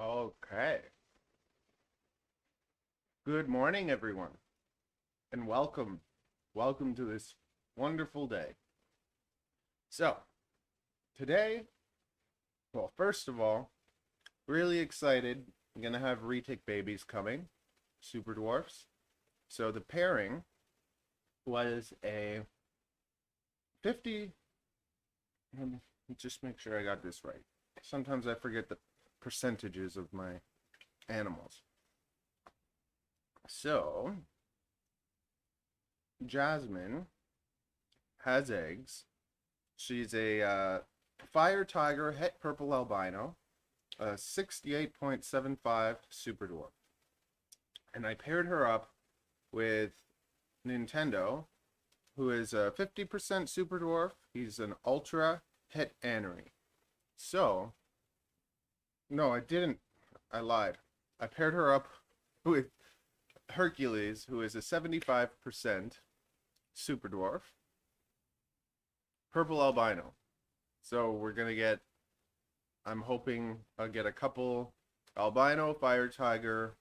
Okay. Good morning, everyone, and welcome. Welcome to this wonderful day. So, today, well, first of all, really excited. I'm going to have retic babies coming, super dwarfs. So, the pairing was a 50. Let me just make sure I got this right. Sometimes I forget the percentages of my animals. So, Jasmine has eggs. She's a fire tiger het purple albino, a 68.75 super dwarf. And I paired her up with Nintendo, who is a 50% super dwarf. He's an ultra het anery. So, no, I didn't. I lied. I paired her up with Hercules, who is a 75% super dwarf, purple albino. So we're gonna get, I'm hoping I'll get a couple albino, fire tiger,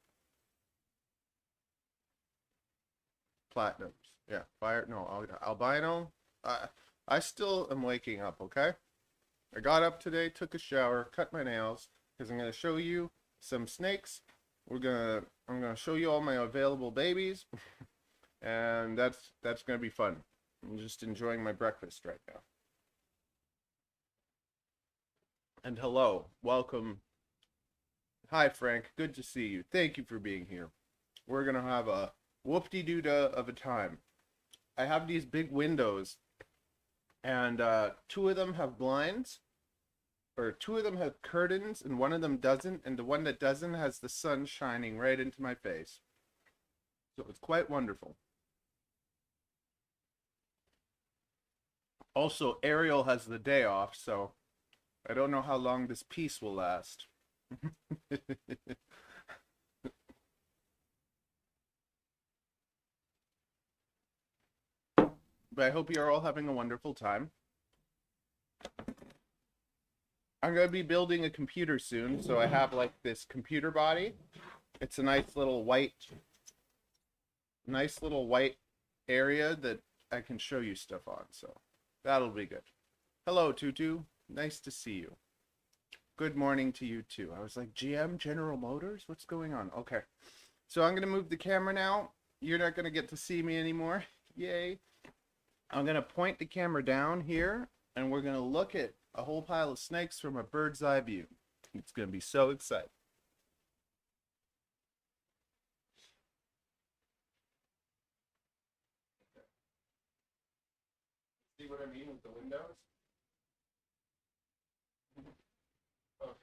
platinums. Yeah, albino. I still am waking up, okay? I got up today, took a shower, cut my nails, because I'm gonna show you some snakes. I'm gonna show you all my available babies, and that's gonna be fun. I'm just enjoying my breakfast right now. And hello, welcome. Hi Frank, good to see you. Thank you for being here. We're gonna have a whoop-de-doo-dah of a time. I have these big windows, and two of them have blinds, or two of them have curtains, and one of them doesn't, and the one that doesn't has the sun shining right into my face. So it's quite wonderful. Also, Ariel has the day off, so I don't know how long this peace will last. But I hope you're all having a wonderful time. I'm going to be building a computer soon, so I have like this computer body. It's a nice little white area that I can show you stuff on, so that'll be good. Hello, Tutu. Nice to see you. Good morning to you too. I was like, GM, General Motors? What's going on? Okay. So I'm going to move the camera now. You're not going to get to see me anymore. Yay. I'm going to point the camera down here, and we're going to look at a whole pile of snakes from a bird's eye view. It's going to be so exciting. See what I mean with the windows? Okay.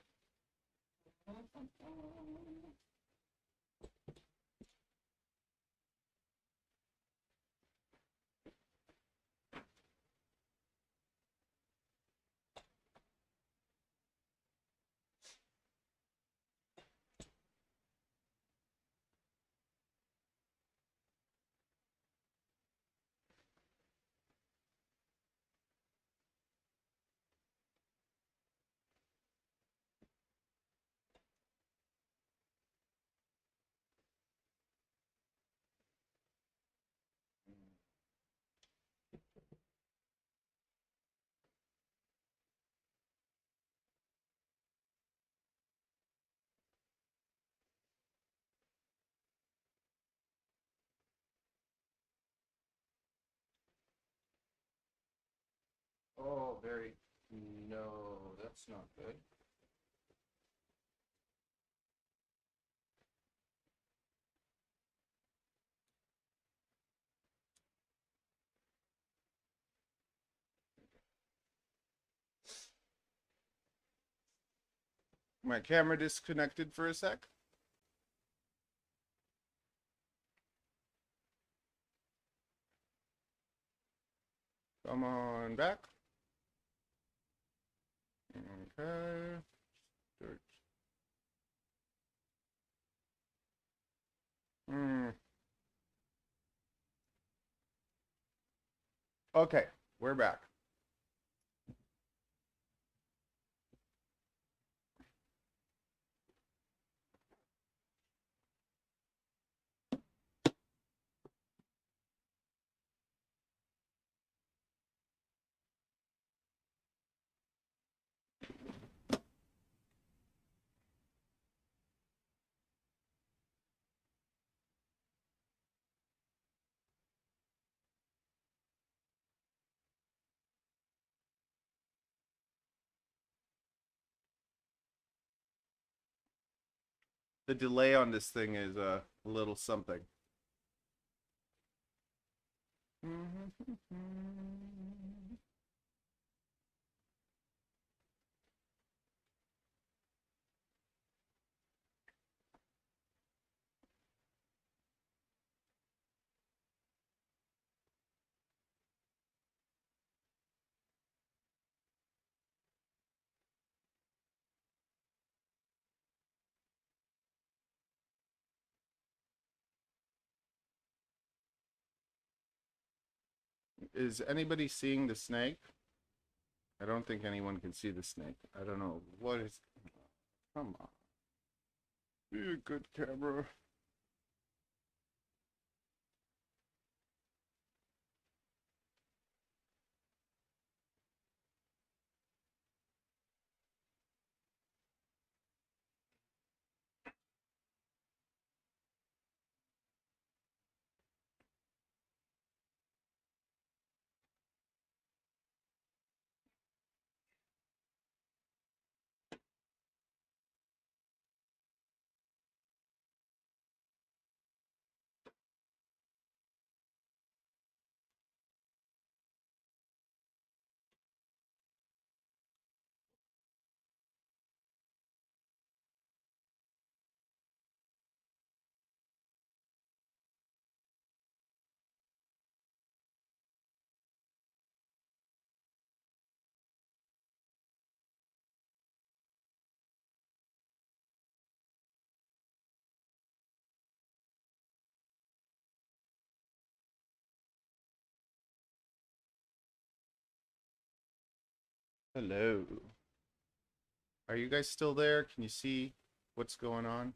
Oh, very. No, that's not good. My camera disconnected for a sec. Come on back. Okay. Start. Okay, we're back. The delay on this thing is a little something. Is anybody seeing the snake? I don't think anyone can see the snake. I don't know. What is... Come on. Be a good camera. Hello. Are you guys still there? Can you see what's going on?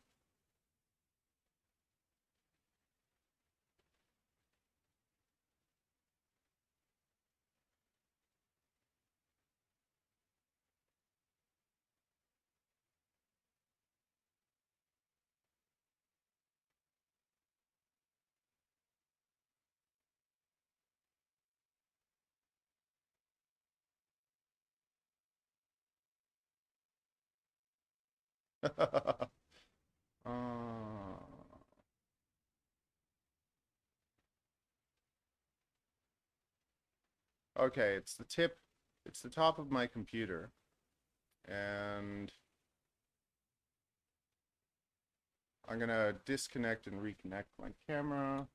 uh, okay, it's the tip. It's the top of my computer. And I'm gonna disconnect and reconnect my camera.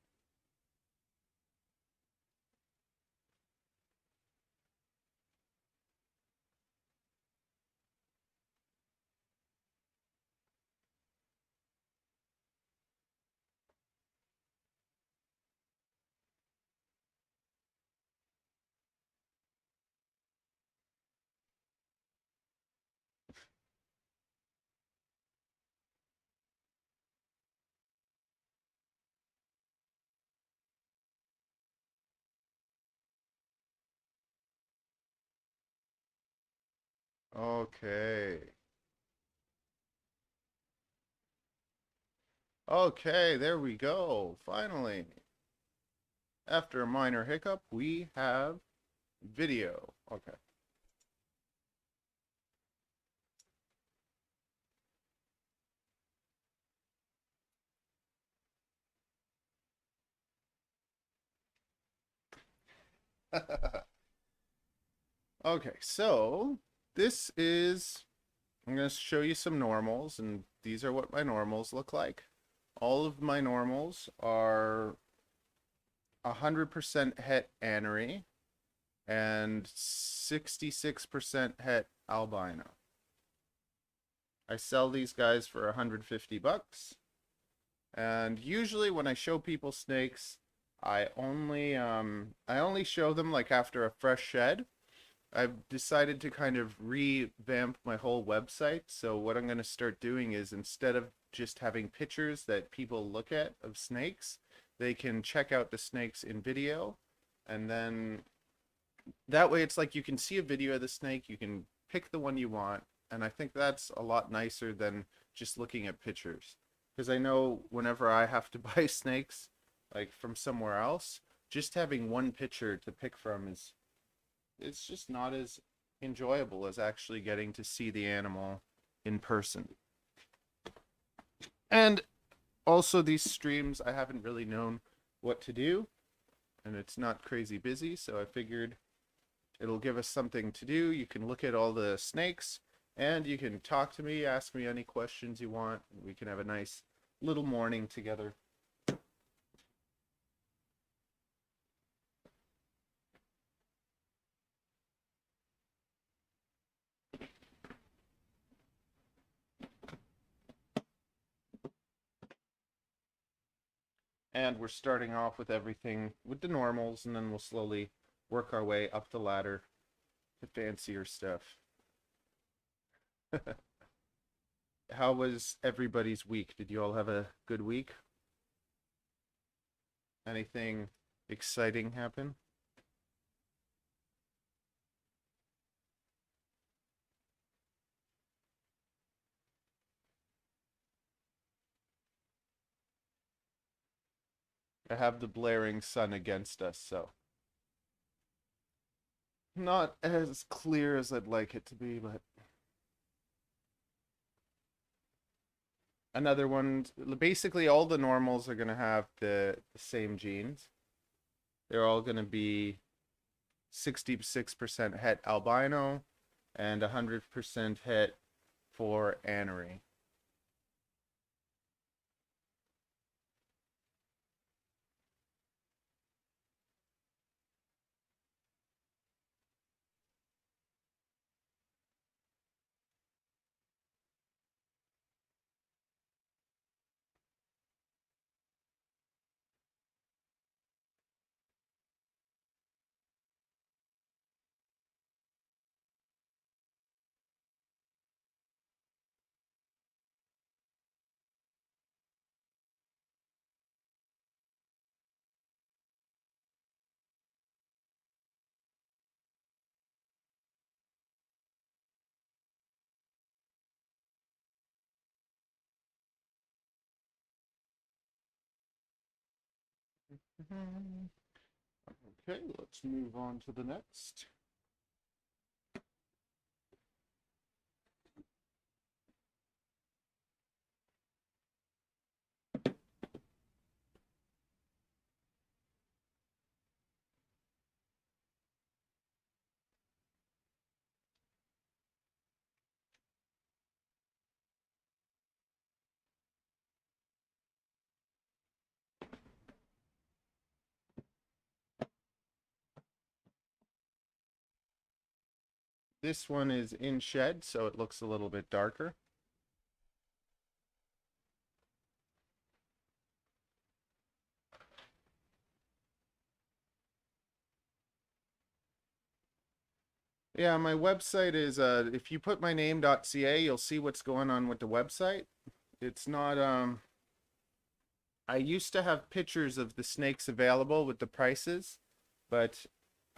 Okay. Okay, there we go. Finally. After a minor hiccup, we have video. Okay. Okay, so this is, I'm going to show you some normals, and these are what my normals look like. All of my normals are 100% het anery and 66% het albino. I sell these guys for 150 bucks. And usually when I show people snakes, I only show them like after a fresh shed. I've decided to kind of revamp my whole website. So what I'm going to start doing is, instead of just having pictures that people look at of snakes, they can check out the snakes in video. And then that way it's like you can see a video of the snake, you can pick the one you want. And I think that's a lot nicer than just looking at pictures. Because I know whenever I have to buy snakes, like from somewhere else, just having one picture to pick from is, it's just not as enjoyable as actually getting to see the animal in person. And also these streams, I haven't really known what to do, and it's not crazy busy, so I figured it'll give us something to do. You can look at all the snakes, and you can talk to me, ask me any questions you want. We can have a nice little morning together. And we're starting off with everything with the normals, and then we'll slowly work our way up the ladder to fancier stuff. How was everybody's week? Did you all have a good week? Anything exciting happen? I have the blaring sun against us, so not as clear as I'd like it to be, but another one. Basically, all the normals are going to have the same genes. They're all going to be 66% het albino and 100% het for anery. Okay, let's move on to the next. This one is in shed, so it looks a little bit darker. Yeah, my website is if you put my name.ca, you'll see what's going on with the website. It's not I used to have pictures of the snakes available with the prices, but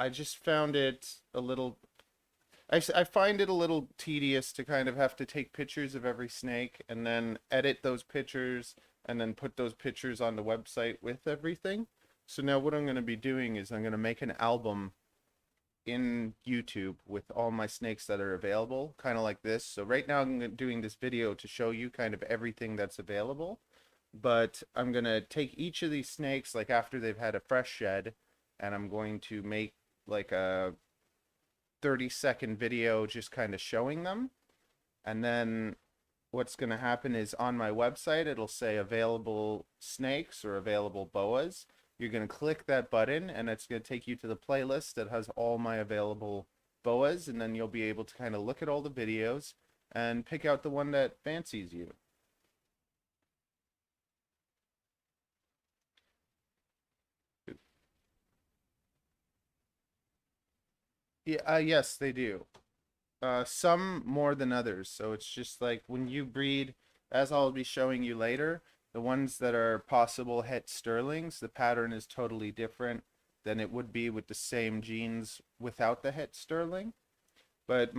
I just found it a little I find it a little tedious to kind of have to take pictures of every snake and then edit those pictures and then put those pictures on the website with everything. So now what I'm going to be doing is I'm going to make an album in YouTube with all my snakes that are available, kind of like this. So right now I'm doing this video to show you kind of everything that's available, but I'm going to take each of these snakes like after they've had a fresh shed, and I'm going to make like a 30-second video just kind of showing them. And then what's going to happen is on my website, it'll say available snakes or available boas. You're going to click that button and it's going to take you to the playlist that has all my available boas. And then you'll be able to kind of look at all the videos and pick out the one that fancies you. Yeah, yes, they do. Some more than others. So it's just like when you breed, as I'll be showing you later, the ones that are possible het sterlings, the pattern is totally different than it would be with the same genes without the het sterling. But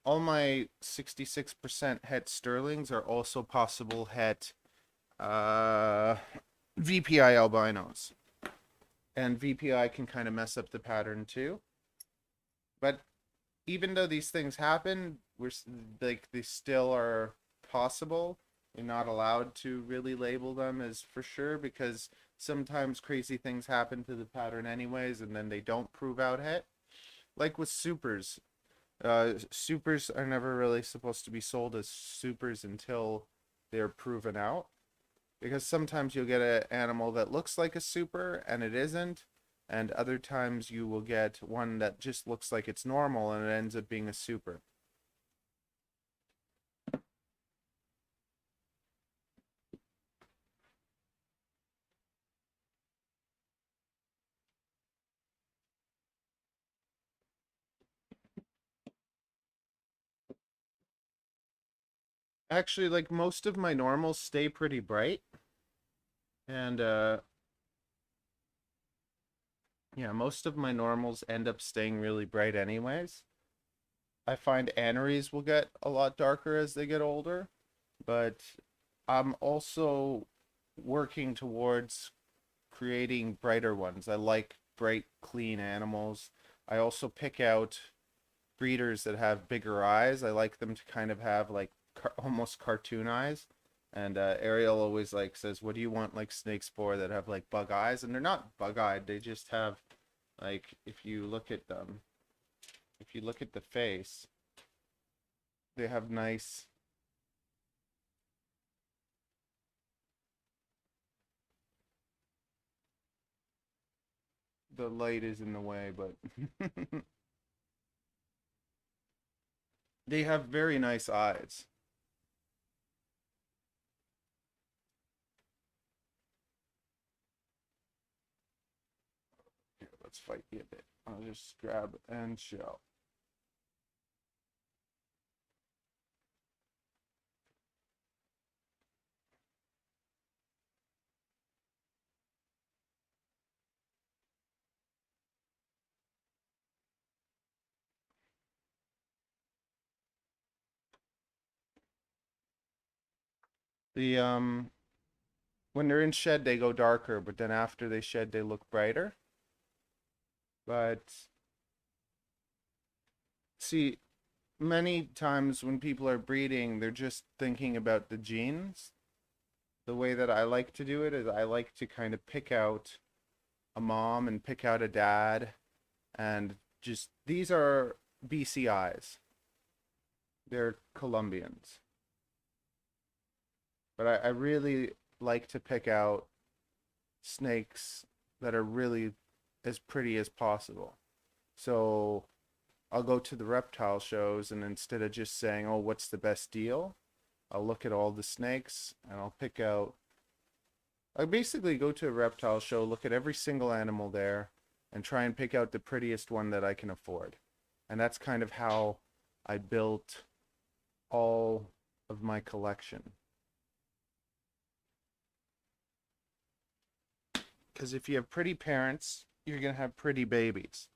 all my 66% het sterlings are also possible het VPI albinos. And VPI can kind of mess up the pattern too. But even though these things happen, we're like they still are possible You're not allowed to really label them as for sure because sometimes crazy things happen to the pattern anyways, and then they don't prove out het. Like with supers. Supers are never really supposed to be sold as supers until they're proven out. Because sometimes you'll get an animal that looks like a super and it isn't, and other times you will get one that just looks like it's normal and it ends up being a super. Actually, like most of my normals stay pretty bright. And yeah, most of my normals end up staying really bright anyways. I find aneries will get a lot darker as they get older, but I'm also working towards creating brighter ones. I like bright, clean animals. I also pick out breeders that have bigger eyes. I like them to kind of have like almost cartoon eyes. And Ariel always like says, "What do you want like snakes for that have like bug eyes?" And they're not bug-eyed. They just have like if you look at them, if you look at the face, they have nice. The light is in the way, but they have very nice eyes. Here, let's fight you a bit. I'll just grab and show. The when they're in shed they go darker, but then after they shed they look brighter. But see, many times when people are breeding, they're just thinking about the genes. The way that I like to do it is I like to kind of pick out a mom and pick out a dad, and just these are BCIs. They're Colombians. But I really like to pick out snakes that are really as pretty as possible. So I'll go to the reptile shows, and instead of just saying, "Oh, what's the best deal?" I'll look at all the snakes and I'll pick out. I basically go to a reptile show, look at every single animal there, and try and pick out the prettiest one that I can afford. And that's kind of how I built all of my collection. Because if you have pretty parents, you're going to have pretty babies.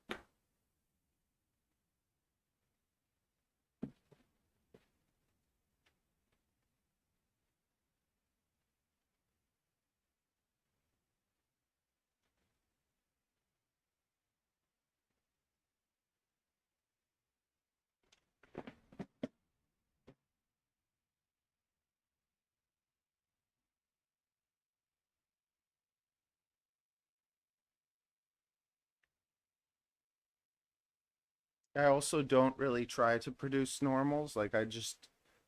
I also don't really try to produce normals. Like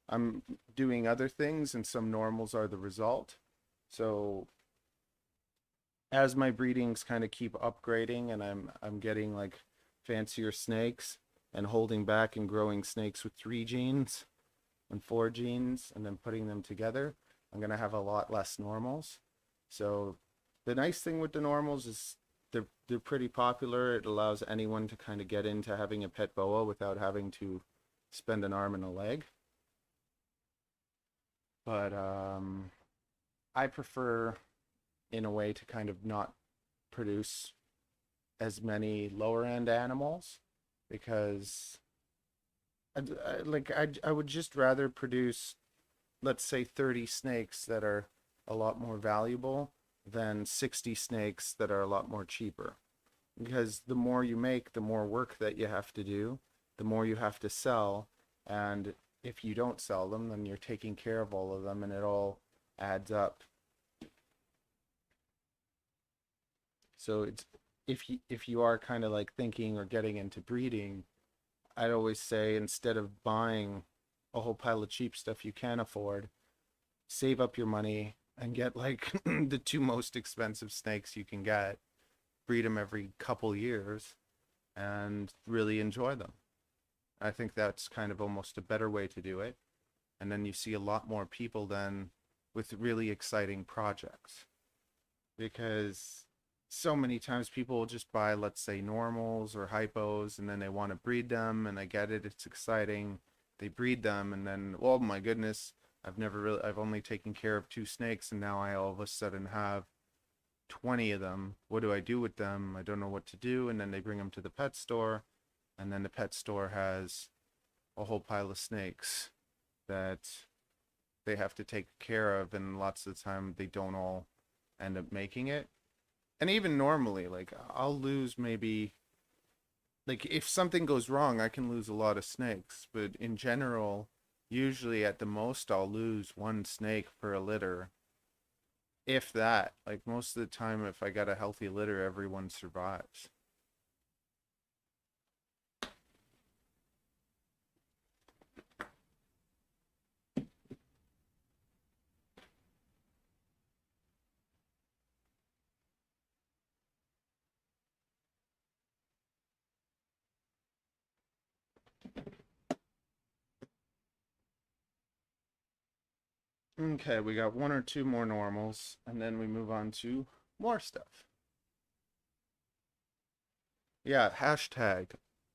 I'm doing other things and some normals are the result. So as my breedings kind of keep upgrading and I'm getting like fancier snakes and holding back and growing snakes with 3 genes and 4 genes and then putting them together, I'm going to have a lot less normals. So the nice thing with the normals is they're pretty popular. It allows anyone to kind of get into having a pet boa without having to spend an arm and a leg. But I prefer in a way to kind of not produce as many lower end animals because I would just rather produce, let's say, 30 snakes that are a lot more valuable than 60 snakes that are a lot more cheaper. Because the more you make, the more work that you have to do, the more you have to sell, and if you don't sell them, then you're taking care of all of them and it all adds up. So it's if you are kind of like thinking or getting into breeding, I'd always say instead of buying a whole pile of cheap stuff you can afford, save up your money and get like the two most expensive snakes you can get, breed them every couple years, and really enjoy them. I think that's kind of almost a better way to do it. And then you see a lot more people then with really exciting projects. Because so many times people will just buy, let's say, normals or hypos, and then they want to breed them, and I get it, it's exciting. They breed them, and then, oh my goodness, I've only taken care of 2 snakes, and now I all of a sudden have 20 of them. What do I do with them? I don't know what to do. And then they bring them to the pet store, and then the pet store has a whole pile of snakes that they have to take care of, and lots of the time they don't all end up making it. And even normally, like I'll lose maybe, like if something goes wrong, I can lose a lot of snakes, but in general, usually at the most I'll lose 1 snake per litter, if that. Like most of the time, if I got a healthy litter, everyone survives. Okay, we got 1 or 2 more normals, and then we move on to more stuff. Yeah, hashtag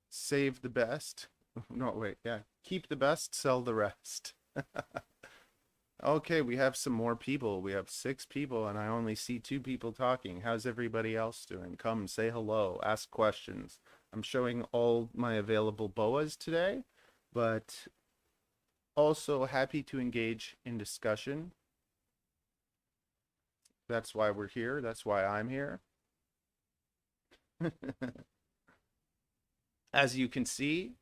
save the best. No, wait, yeah. Keep the best, sell the rest. Okay, we have some more people. We have 6 people, and I only see 2 people talking. How's everybody else doing? Come, say hello, ask questions. I'm showing all my available boas today, but also happy to engage in discussion. That's why we're here. That's why I'm here. As you can see,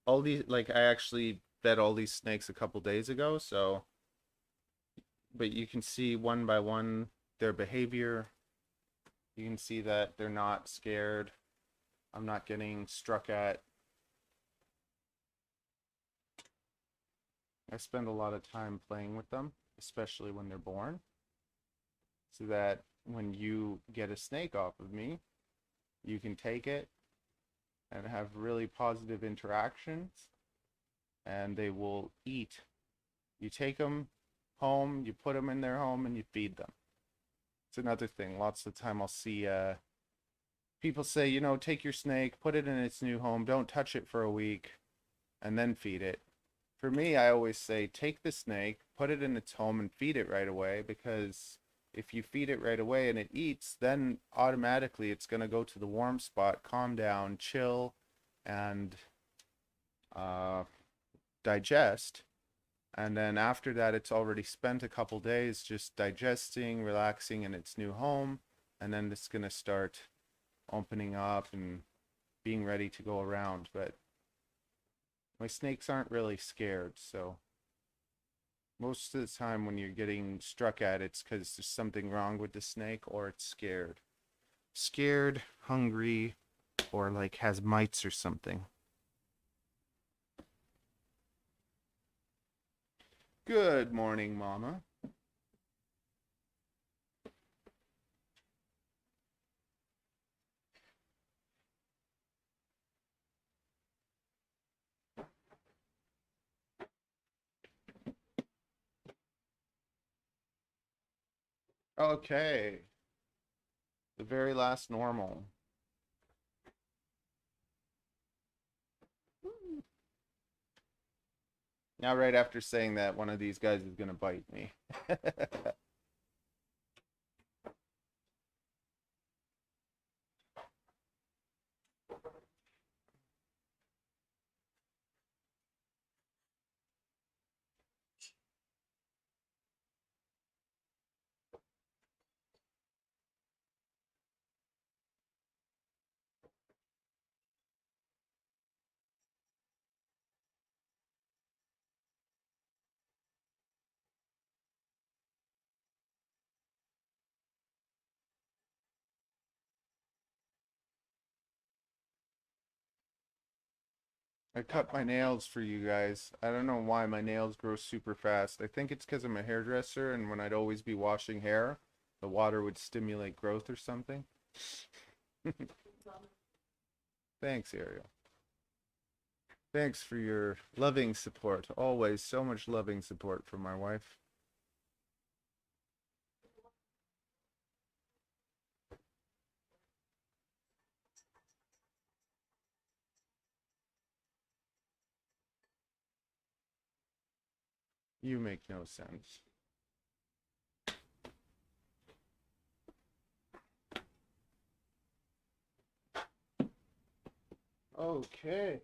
all these, like I actually fed all these snakes a couple days ago, so, but you can see one by one their behavior. You can see that they're not scared. I'm not getting struck at. I spend a lot of time playing with them, especially when they're born, so that when you get a snake off of me, you can take it and have really positive interactions, and they will eat. You take them home, you put them in their home, and you feed them. It's another thing. Lots of the time I'll see people say, you know, take your snake, put it in its new home, don't touch it for a week, and then feed it. For me, I always say, take the snake, put it in its home, and feed it right away, because if you feed it right away and it eats, then automatically it's going to go to the warm spot, calm down, chill, and digest. And then after that, it's already spent a couple days just digesting, relaxing in its new home, and then it's going to start opening up and being ready to go around. But my snakes aren't really scared, so most of the time when you're getting struck at, it's because there's something wrong with the snake, or it's scared. Scared, hungry, or like has mites or something. Good morning, Mama. Okay, the very last normal. Now, right after saying that, one of these guys is going to bite me. I cut my nails for you guys. I don't know why my nails grow super fast. I think it's because I'm a hairdresser, and when I'd always be washing hair, the water would stimulate growth or something. Thanks, Ariel. Thanks for your loving support. Always so much loving support from my wife. You make no sense. Okay.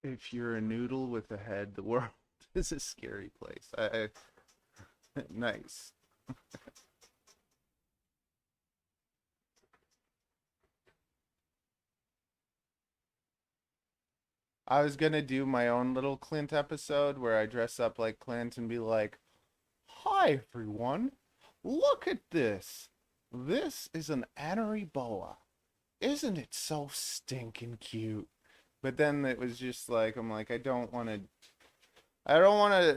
If you're a noodle with a head, the world is a scary place. Nice. I was gonna do my own little Clint episode where I dress up like Clint and be like, "Hi everyone, look at this. This is an Anery boa. Isn't it so stinking cute?" But then it was just like, I'm like, I don't want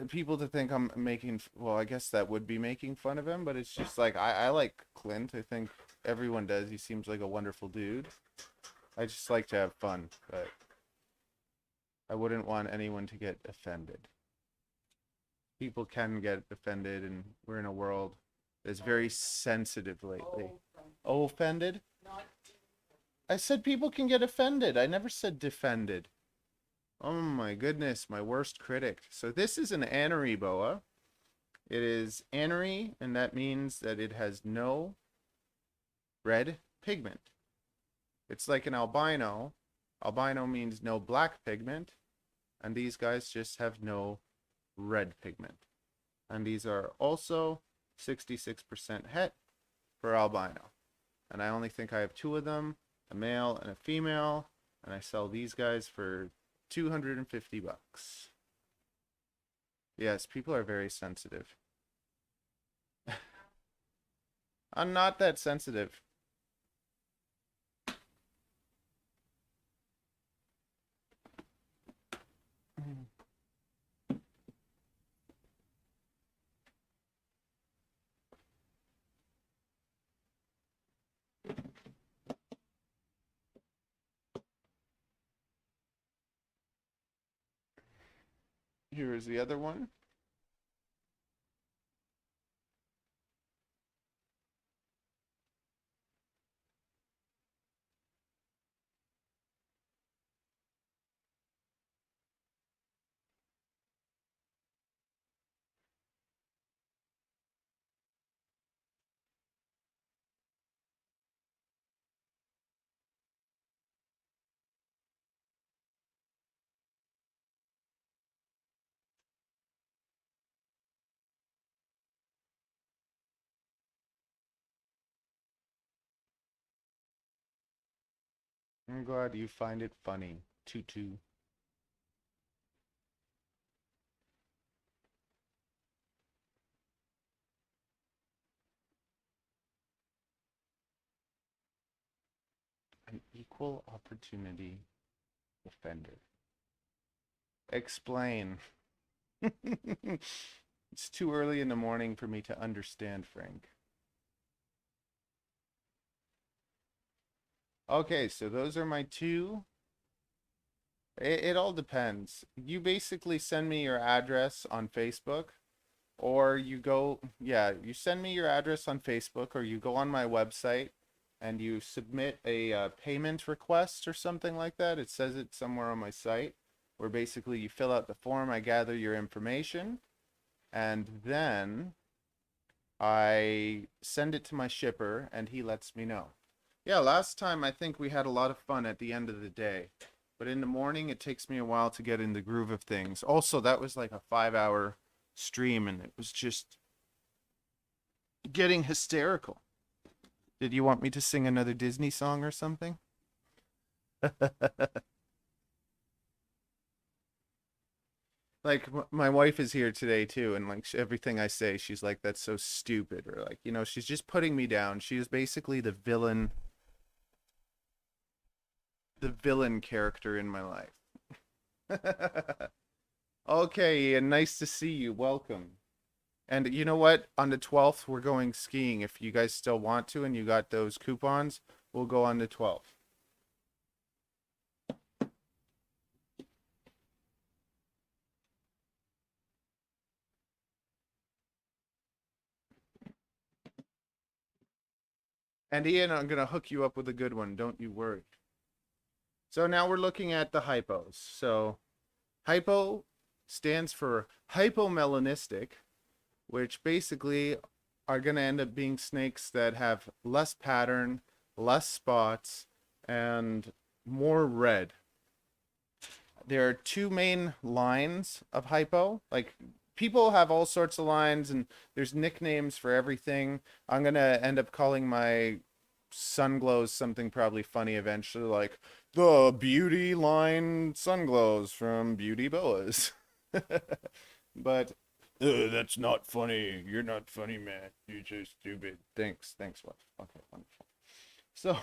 people to think I'm making, well, I guess that would be making fun of him, but it's just like, I like Clint. I think everyone does. He seems like a wonderful dude. I just like to have fun, but I wouldn't want anyone to get offended. People can get offended, and we're in a world that's very sensitive lately. Oh, offended? I said people can get offended. I never said defended. Oh my goodness, my worst critic. So this is an Anery boa. It is Anery, and that means that it has no red pigment. It's like an albino. Albino means no black pigment, and these guys just have no red pigment. And these are also 66% het for albino. And I only think I have two of them, a male and a female, and I sell these guys for $250. Yes, people are very sensitive. I'm not that sensitive. Here is the other one. I'm glad you find it funny, Tutu. An equal opportunity offender. Explain. It's too early in the morning for me to understand, Frank. Okay, so those are my two. It all depends. You basically send me your address on Facebook, or you go, yeah, you send me your address on Facebook, or you go on my website and you submit a payment request or something like that. It says it somewhere on my site, where basically you fill out the form, I gather your information, and then I send it to my shipper and he lets me know. Yeah, last time I think we had a lot of fun at the end of the day. But in the morning, it takes me a while to get in the groove of things. Also, that was like a 5 hour stream, and it was just getting hysterical. Did you want me to sing another Disney song or something? Like my wife is here today too, and like everything I say, she's like, "That's so stupid," or like, she's just putting me down. She is basically the villain character in my life. Okay, Ian, nice to see you. Welcome. And you know what? On the 12th, we're going skiing. If you guys still want to and you got those coupons, we'll go on the 12th. And Ian, I'm going to hook you up with a good one. Don't you worry. So now we're looking at the hypos. So hypo stands for hypomelanistic, which basically are going to end up being snakes that have less pattern, less spots, and more red. There are two main lines of hypo. Like, people have all sorts of lines, and there's nicknames for everything. I'm going to end up calling my sunglows something probably funny eventually, like the beauty line sunglows from Beauty Boas. But that's not funny. You're not funny, man. You're just stupid. Thanks, what? Okay, wonderful. So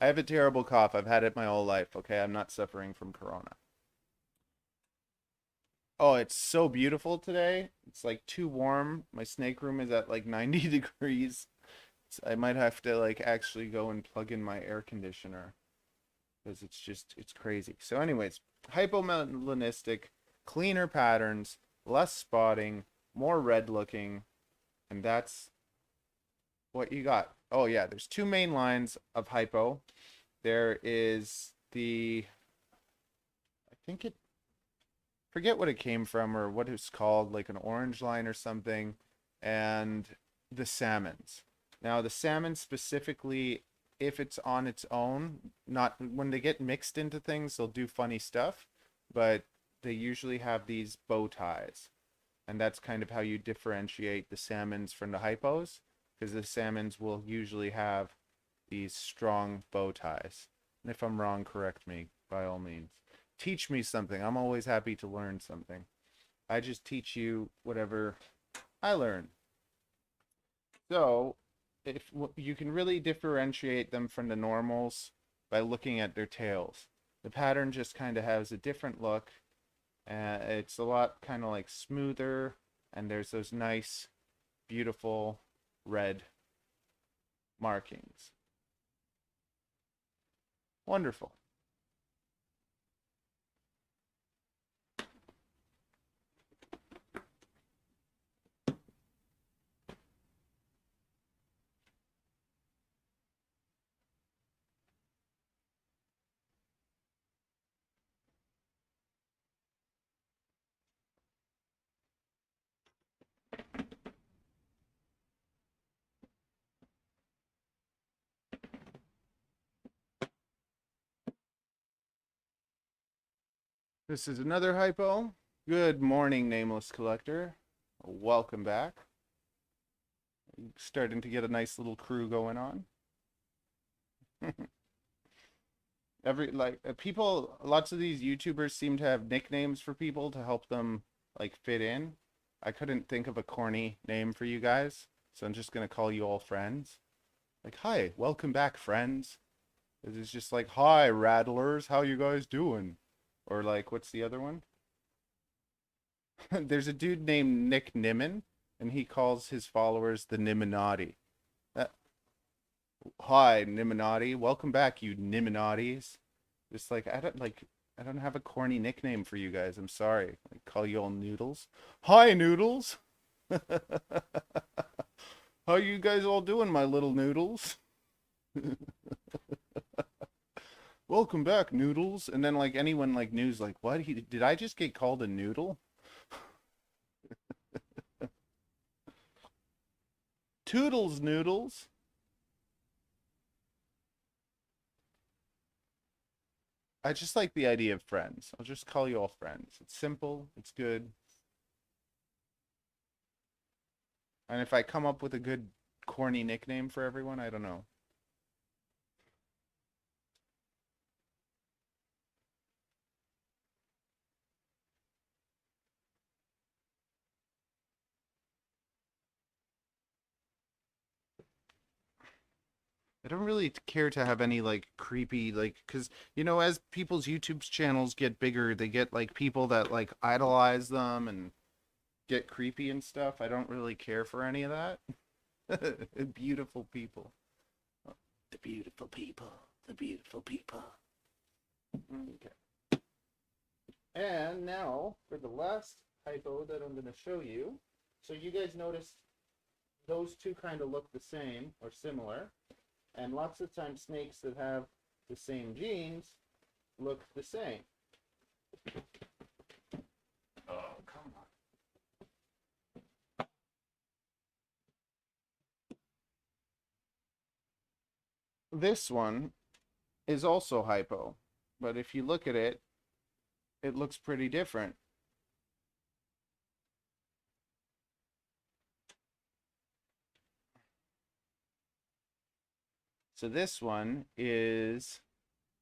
I have a terrible cough. I've had it my whole life. Okay, I'm not suffering from corona. Oh, it's so beautiful today. It's like too warm. My snake room is at like 90 degrees. I might have to like actually go and plug in my air conditioner because it's crazy. So anyways, hypomelanistic, cleaner patterns, less spotting, more red looking, and that's what you got. Oh yeah, there's two main lines of hypo. There is I think it, forget what it came from or what it's called, like an orange line or something, and the salmons. Now the salmon specifically, if it's on its own, not when they get mixed into things, they'll do funny stuff, but they usually have these bow ties. And that's kind of how you differentiate the salmons from the hypos, because the salmons will usually have these strong bow ties. And if I'm wrong, correct me by all means. Teach me something. I'm always happy to learn something. I just teach you whatever I learn. So, if you can really differentiate them from the normals by looking at their tails. The pattern just kind of has a different look. It's a lot kind of like smoother, and there's those nice, beautiful red markings. Wonderful. This is another hypo. Good morning, Nameless Collector. Welcome back. Starting to get a nice little crew going on. People, lots of these YouTubers seem to have nicknames for people to help them like fit in. I couldn't think of a corny name for you guys, so I'm just gonna call you all friends. Like, hi, welcome back, friends. It's just like, hi, rattlers, how you guys doing? Or like, what's the other one? There's a dude named Nick Nimmin, and he calls his followers the Nimminati. Uh, Hi, Nimminati. Welcome back, you Nimminatis. Just like I don't have a corny nickname for you guys. I'm sorry. I call you all Noodles. Hi, Noodles. How you guys all doing, my little noodles? Welcome back, Noodles. And then like anyone like news like, what? Did I just get called a noodle? Toodles, Noodles. I just like the idea of friends. I'll just call you all friends. It's simple, it's good. And if I come up with a good corny nickname for everyone, I don't know. I don't really care to have any like creepy like because as people's YouTube channels get bigger, they get like people that like idolize them and get creepy and stuff. I don't really care for any of that. Beautiful people. The beautiful people. The beautiful people. Okay. And now for the last hypo that I'm going to show you. So you guys notice those two kind of look the same or similar. And lots of times snakes that have the same genes look the same. Oh, come on. This one is also hypo, but if you look at it, it looks pretty different. So this one is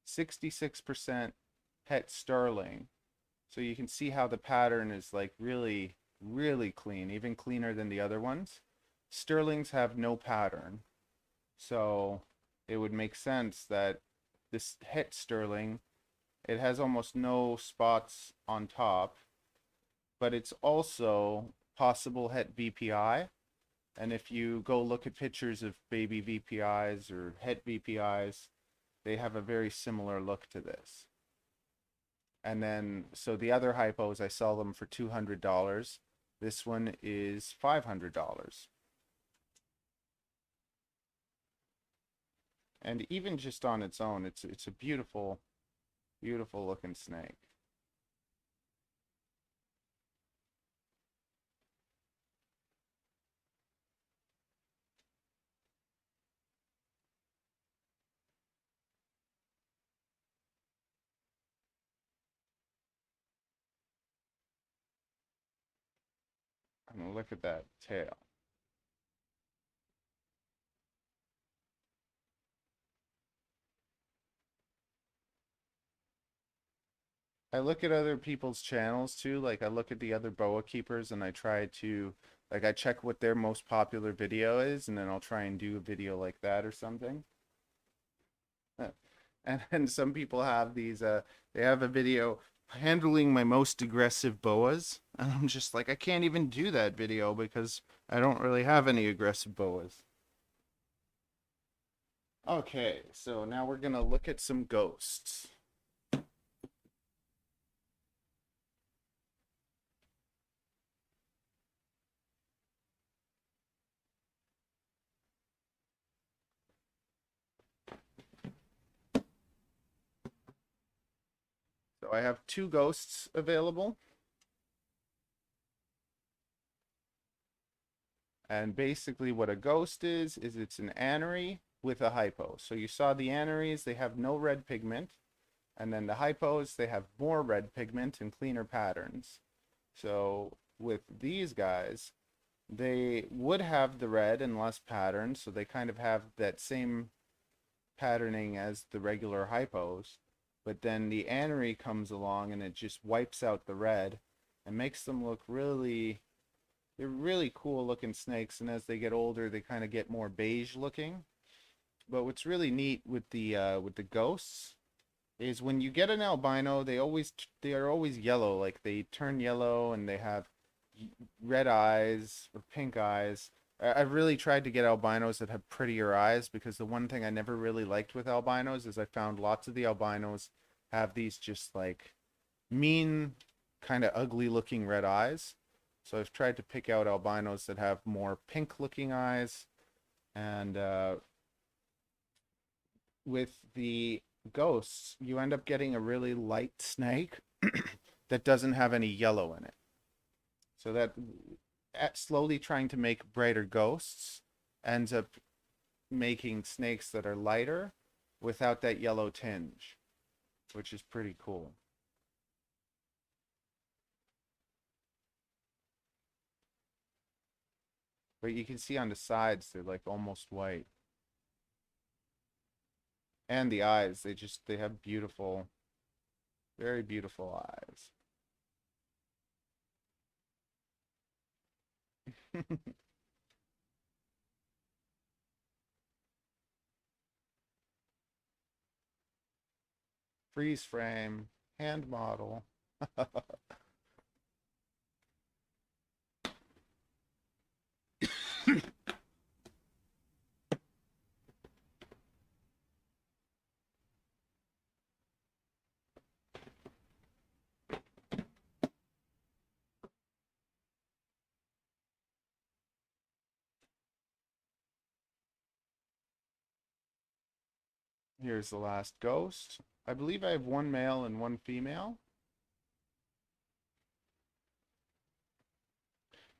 66% het sterling. So you can see how the pattern is like really, really clean, even cleaner than the other ones. Sterlings have no pattern. So it would make sense that this het sterling, it has almost no spots on top, but it's also possible het VPI. And if you go look at pictures of baby VPIs or het VPIs, they have a very similar look to this. And then, so the other hypos, I sell them for $200. This one is $500. And even just on its own, it's a beautiful, beautiful looking snake. And look at that tail. I look at other people's channels too. Like I look at the other boa keepers and I try to like I check what their most popular video is and then I'll try and do a video like that or something. And then some people have these they have a video handling my most aggressive boas and I'm just like I can't even do that video because I don't really have any aggressive boas. Okay, so now we're gonna look at some ghosts. So I have two ghosts available. And basically what a ghost is it's an anery with a hypo. So you saw the aneries, they have no red pigment. And then the hypos, they have more red pigment and cleaner patterns. So with these guys, they would have the red and less pattern. So they kind of have that same patterning as the regular hypos. But then the anery comes along and it just wipes out the red and makes them look really, they're really cool looking snakes. And as they get older, they kind of get more beige looking. But what's really neat with the ghosts is when you get an albino, they are always yellow. Like they turn yellow and they have red eyes or pink eyes. I've really tried to get albinos that have prettier eyes because the one thing I never really liked with albinos is I found lots of the albinos have these just like mean, kind of ugly looking red eyes. So I've tried to pick out albinos that have more pink looking eyes. And with the ghosts, you end up getting a really light snake that doesn't have any yellow in it. So that slowly trying to make brighter ghosts ends up making snakes that are lighter without that yellow tinge. which is pretty cool. But you can see on the sides, they're like almost white. And the eyes, they have beautiful, very beautiful eyes. Freeze frame, hand model. Here's the last ghost. I believe I have one male and one female.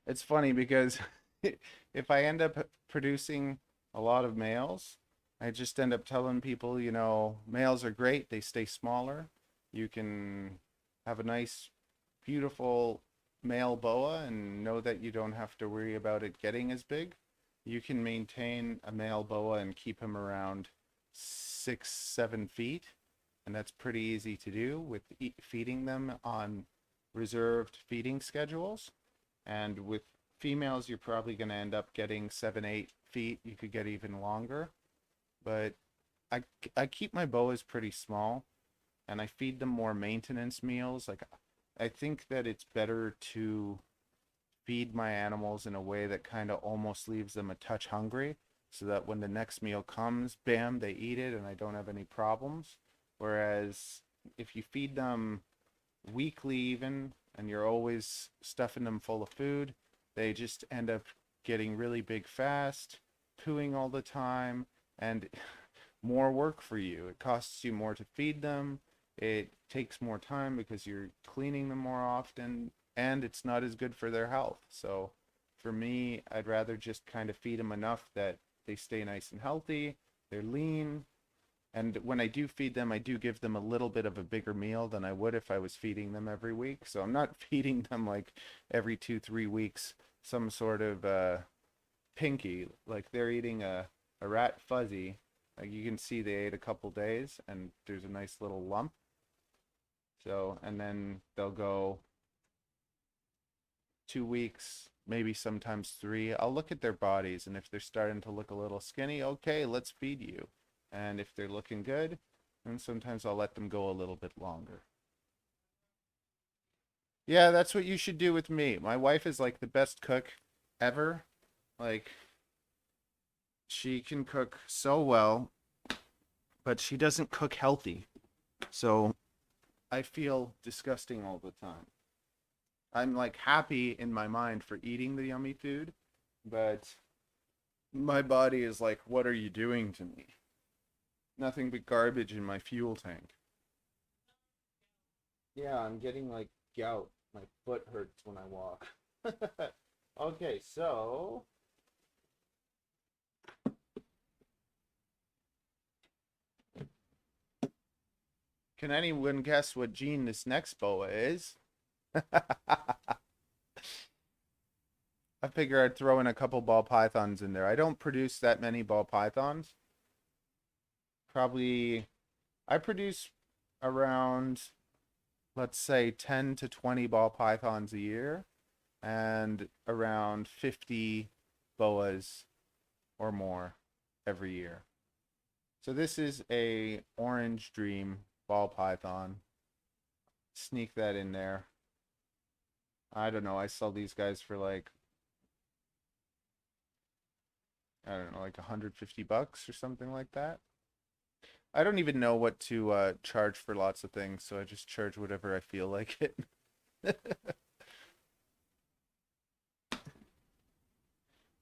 It's funny because if I end up producing a lot of males, I just end up telling people, you know, males are great, they stay smaller. You can have a nice, beautiful male boa and know that you don't have to worry about it getting as big. You can maintain a male boa and keep him around 6, 7 feet, and that's pretty easy to do with feeding them on reserved feeding schedules. And with females, you're probably going to end up getting 7, 8 feet. You could get even longer. But I keep my boas pretty small, and I feed them more maintenance meals. Like, I think that it's better to feed my animals in a way that kind of almost leaves them a touch hungry, so that when the next meal comes, bam, they eat it and I don't have any problems. Whereas if you feed them weekly even, and you're always stuffing them full of food, they just end up getting really big fast, pooing all the time, and more work for you. It costs you more to feed them. It takes more time because you're cleaning them more often, and it's not as good for their health. So for me, I'd rather just kind of feed them enough that they stay nice and healthy, they're lean, and when I do feed them, I do give them a little bit of a bigger meal than I would if I was feeding them every week. So I'm not feeding them like every 2, 3 weeks some sort of pinky. Like they're eating a rat fuzzy. Like you can see they ate a couple days and there's a nice little lump. So, and then they'll go 2 weeks, maybe sometimes 3. I'll look at their bodies, and if they're starting to look a little skinny, okay, let's feed you. And if they're looking good, then sometimes I'll let them go a little bit longer. Yeah, that's what you should do with me. My wife is like the best cook ever. Like, she can cook so well, but she doesn't cook healthy. So I feel disgusting all the time. I'm like happy in my mind for eating the yummy food, but my body is like, what are you doing to me? Nothing but garbage in my fuel tank. Yeah, I'm getting like gout. My foot hurts when I walk. Okay, so can anyone guess what gene this next boa is? I figure I'd throw in a couple ball pythons in there. I don't produce that many ball pythons. Probably, I produce around, let's say, 10 to 20 ball pythons a year and around 50 boas or more every year. So this is a orange dream ball python. Sneak that in there. I don't know. I sell these guys for like, I don't know, like $150 or something like that. I don't even know what to charge for lots of things, so I just charge whatever I feel like it.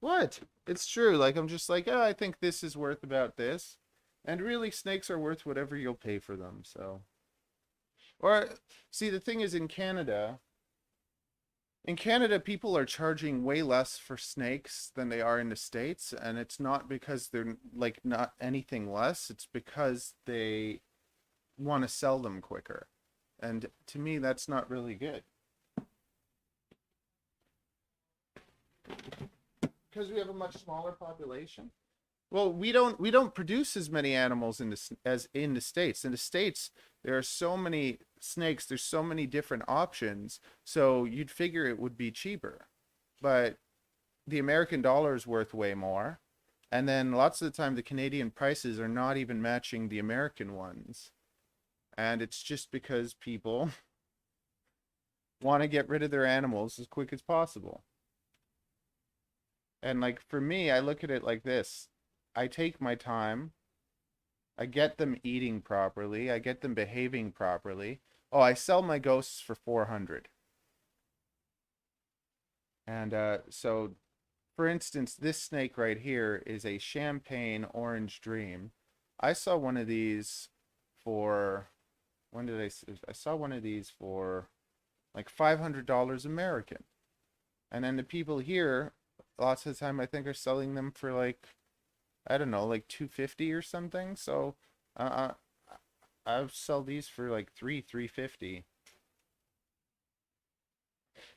What? It's true. Like I'm just like, oh, I think this is worth about this. And really snakes are worth whatever you'll pay for them, so. Or see, the thing is in Canada, people are charging way less for snakes than they are in the States, and it's not because they're like not anything less. It's because want to sell them quicker. And to me, that's not really good. Because we have a much smaller population. Well, we don't produce as many animals as in the States. In the States, there are so many snakes, there's so many different options, so you'd figure it would be cheaper. But the American dollar is worth way more. And then lots of the time the Canadian prices are not even matching the American ones. And it's just because people want to get rid of their animals as quick as possible. And like for me, I look at it like this. I take my time. I get them eating properly. I get them behaving properly. Oh, I sell my ghosts for 400. And so, for instance, this snake right here is a champagne orange dream. I saw one of these for, when did I saw one of these for like $500 American. And then the people here, lots of the time I think are selling them for like, I don't know, like 250 or something. So I'll sell these for like 350.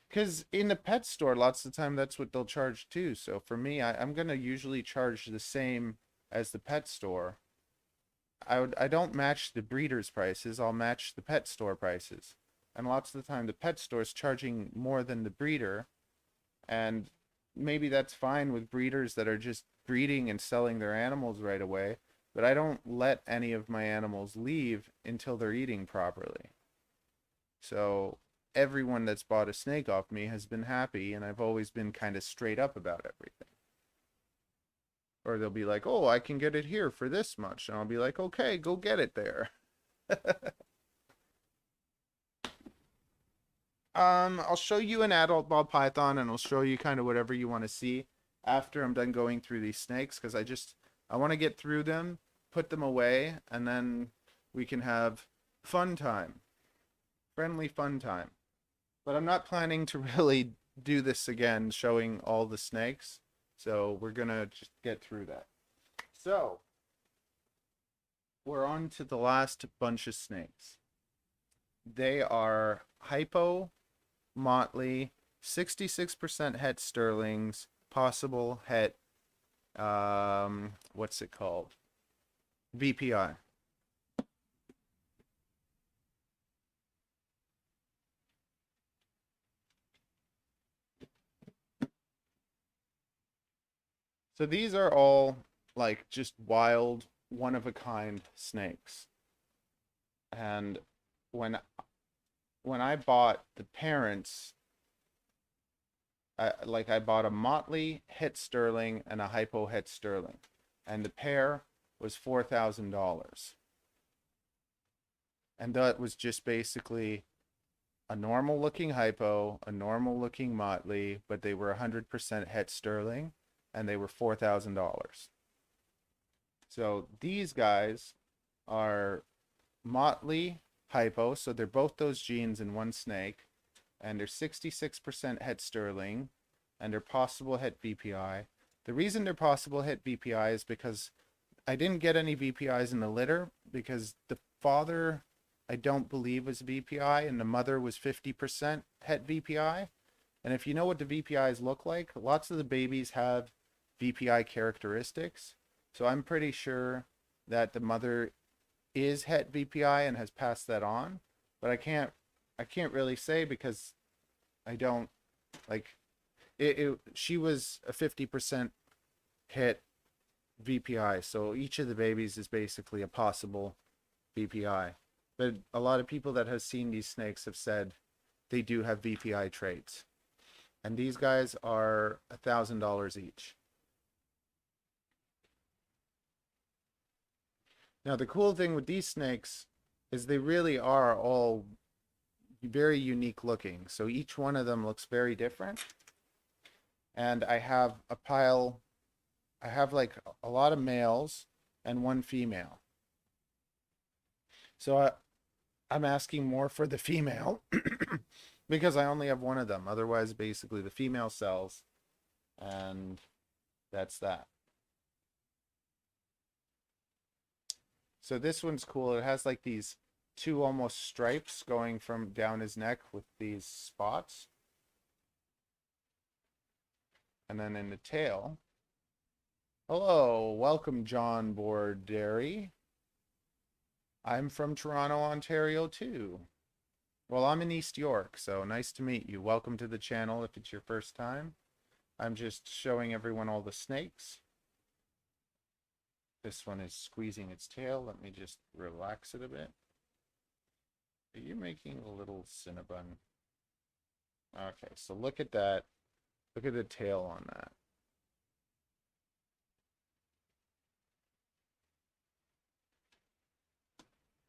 Because in the pet store, lots of the time that's what they'll charge too. So for me, I'm gonna usually charge the same as the pet store. I don't match the breeder's prices. I'll match the pet store prices. And lots of the time, the pet store is charging more than the breeder, and maybe that's fine with breeders that are just breeding and selling their animals right away, but I don't let any of my animals leave until they're eating properly. So everyone that's bought a snake off me has been happy, and I've always been kind of straight up about everything. Or they'll be like, oh, I can get it here for this much, and I'll be like, okay, go get it there. I'll show you an adult ball python, and I'll show you kind of whatever you want to see after I'm done going through these snakes, because I want to get through them, put them away, and then we can have fun time. Friendly fun time. But I'm not planning to really do this again, showing all the snakes. So we're gonna just get through that. So we're on to the last bunch of snakes. They are hypo, motley, 66% het sterlings, possible het, what's it called? VPI. So these are all like just wild, one-of-a-kind snakes. And when I bought the parents, I bought a motley het sterling and a hypo het sterling, and the pair was $4,000. And that was just basically a normal looking hypo, a normal looking motley, but they were 100% het sterling, and they were $4,000. So these guys are motley hypo, so they're both those genes in one snake, and they're 66% het sterling, and they're possible het VPI. The reason they're possible het VPI is because I didn't get any VPIs in the litter, because the father, I don't believe, was VPI, and the mother was 50% het VPI. And if you know what the VPIs look like, lots of the babies have VPI characteristics. So I'm pretty sure that the mother is het VPI and has passed that on, but I can't really say because I don't like it. She was a 50% het VPI, so each of the babies is basically a possible VPI. But a lot of people that have seen these snakes have said they do have VPI traits, and these guys are $1,000 each. Now, the cool thing with these snakes is they really are all very unique looking. So each one of them looks very different. And I have a pile, I have like a lot of males and one female. So I'm asking more for the female because I only have one of them. Otherwise, basically the female sells, and that's that. So this one's cool. It has like these two almost stripes going from down his neck with these spots. And then in the tail, hello, welcome John Borderi. I'm from Toronto, Ontario too. Well, I'm in East York, so nice to meet you. Welcome to the channel if it's your first time. I'm just showing everyone all the snakes. This one is squeezing its tail. Let me just relax it a bit. Are you making a little Cinnabon? Okay, so look at that. Look at the tail on that.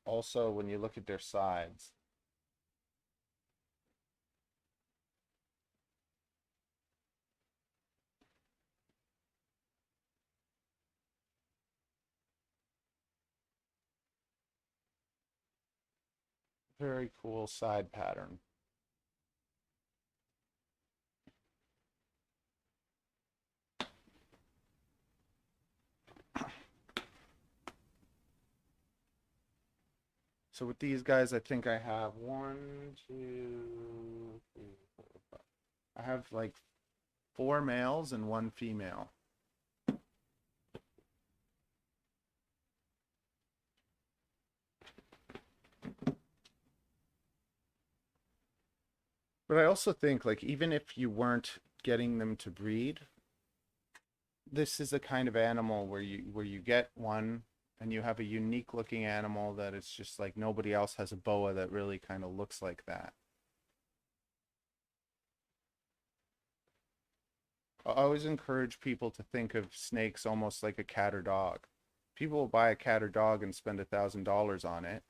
Also, when you look at their sides, very cool side pattern. So with these guys, I think I have 1, 2, 3, 4, 5. I have like 4 males and 1 female. But I also think, like, even if you weren't getting them to breed, this is a kind of animal where you get one and you have a unique looking animal that it's just like nobody else has a boa that really kind of looks like that. I always encourage people to think of snakes almost like a cat or dog. People will buy a cat or dog and spend $1,000 on it,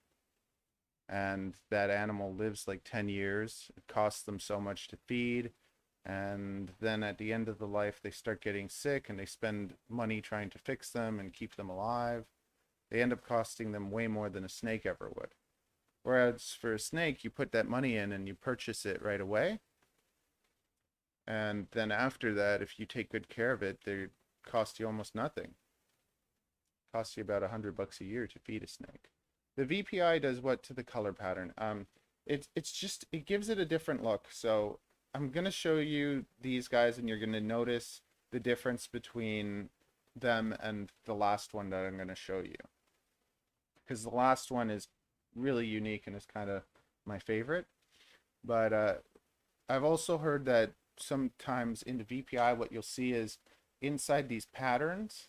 and that animal lives like 10 years. It costs them so much to feed, and then at the end of the life they start getting sick and they spend money trying to fix them and keep them alive. They end up costing them way more than a snake ever would. Whereas for a snake, you put that money in and you purchase it right away, and then after that, if you take good care of it, they cost you almost nothing. It costs you about $100 a year to feed a snake. The VPI does what to the color pattern? It's just, it gives it a different look. So I'm gonna show you these guys, and you're gonna notice the difference between them and the last one that I'm gonna show you, because the last one is really unique and is kind of my favorite. But I've also heard that sometimes in the VPI, what you'll see is inside these patterns,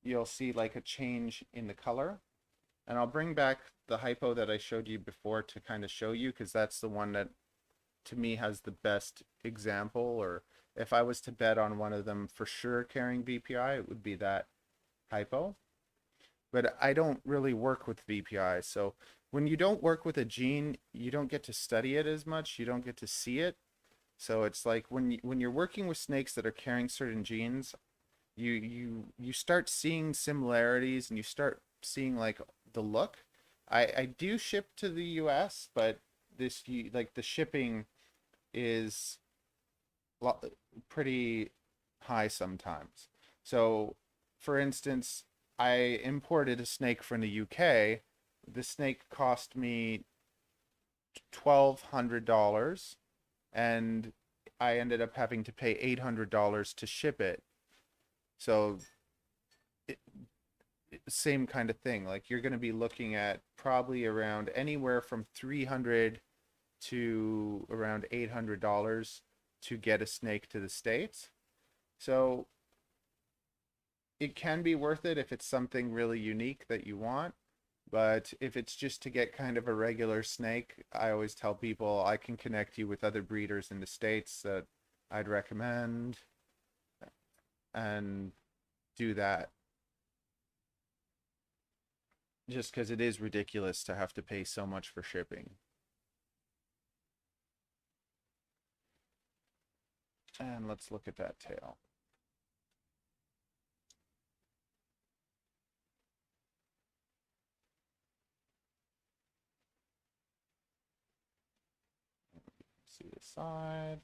you'll see like a change in the color. And I'll bring back the hypo that I showed you before to kind of show you, because that's the one that to me has the best example. Or if I was to bet on one of them for sure carrying VPI, it would be that hypo. But I don't really work with VPI. So when you don't work with a gene, you don't get to study it as much. You don't get to see it. So it's like when you're working with snakes that are carrying certain genes, you start seeing similarities and you start seeing like the look. I do ship to the US, but like the shipping is pretty high sometimes. So for instance, I imported a snake from the UK. The snake cost me $1,200, and I ended up having to pay $800 to ship it. So same kind of thing. Like you're going to be looking at probably around anywhere from $300 to around $800 to get a snake to the States. So it can be worth it if it's something really unique that you want. But if it's just to get kind of a regular snake, I always tell people I can connect you with other breeders in the States that I'd recommend, and do that. Just because it is ridiculous to have to pay so much for shipping. And let's look at that tail. See the side.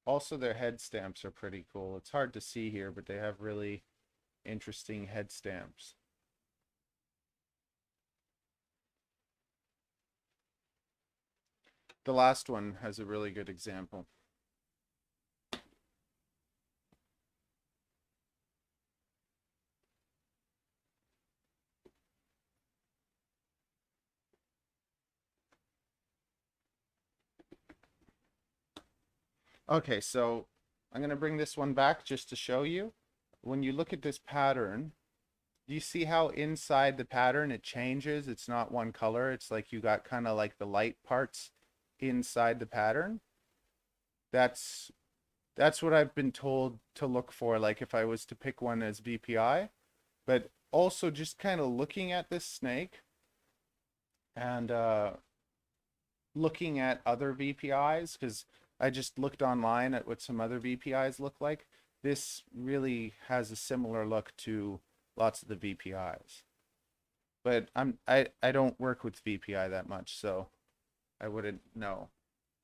Also, their head stamps are pretty cool. It's hard to see here, but they have really interesting head stamps. The last one has a really good example. Okay, so I'm going to bring this one back just to show you. When you look at this pattern, do you see how inside the pattern it changes? It's not one color. It's like you got kind of like the light parts inside the pattern. That's what I've been told to look for, like if I was to pick one as VPI. But also just kind of looking at this snake and looking at other VPIs, because I just looked online at what some other VPIs look like. This really has a similar look to lots of the VPIs. But I don't work with VPI that much, so I wouldn't know.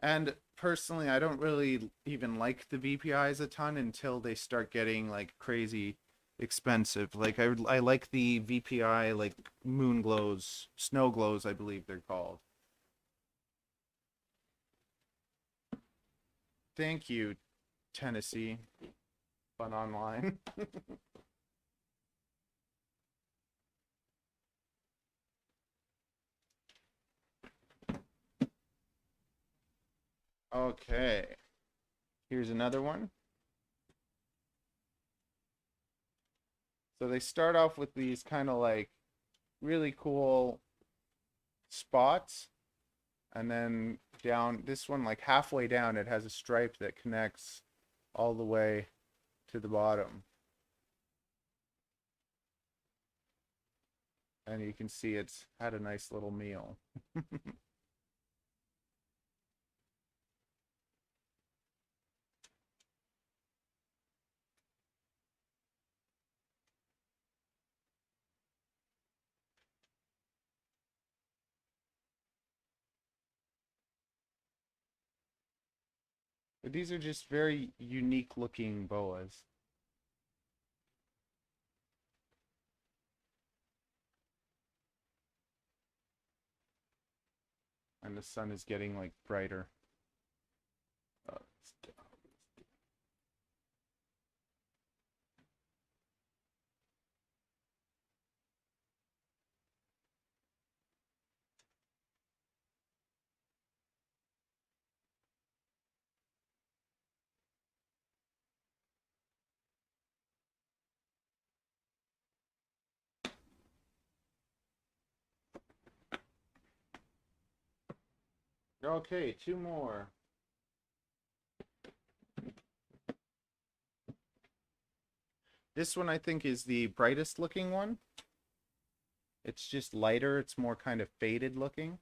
And personally, I don't really even like the VPIs a ton until they start getting like crazy expensive. Like I like the VPI like moon glows, snow glows, I believe they're called. Thank you, Tennessee. Fun online. Okay. Here's another one. So they start off with these kind of like really cool spots, and then down this one, like halfway down, it has a stripe that connects all the way to the bottom. And you can see it's had a nice little meal. But these are just very unique looking boas. And the sun is getting like brighter. Uh, okay, two more. This one I think is the brightest looking one. It's just lighter, it's more kind of faded looking.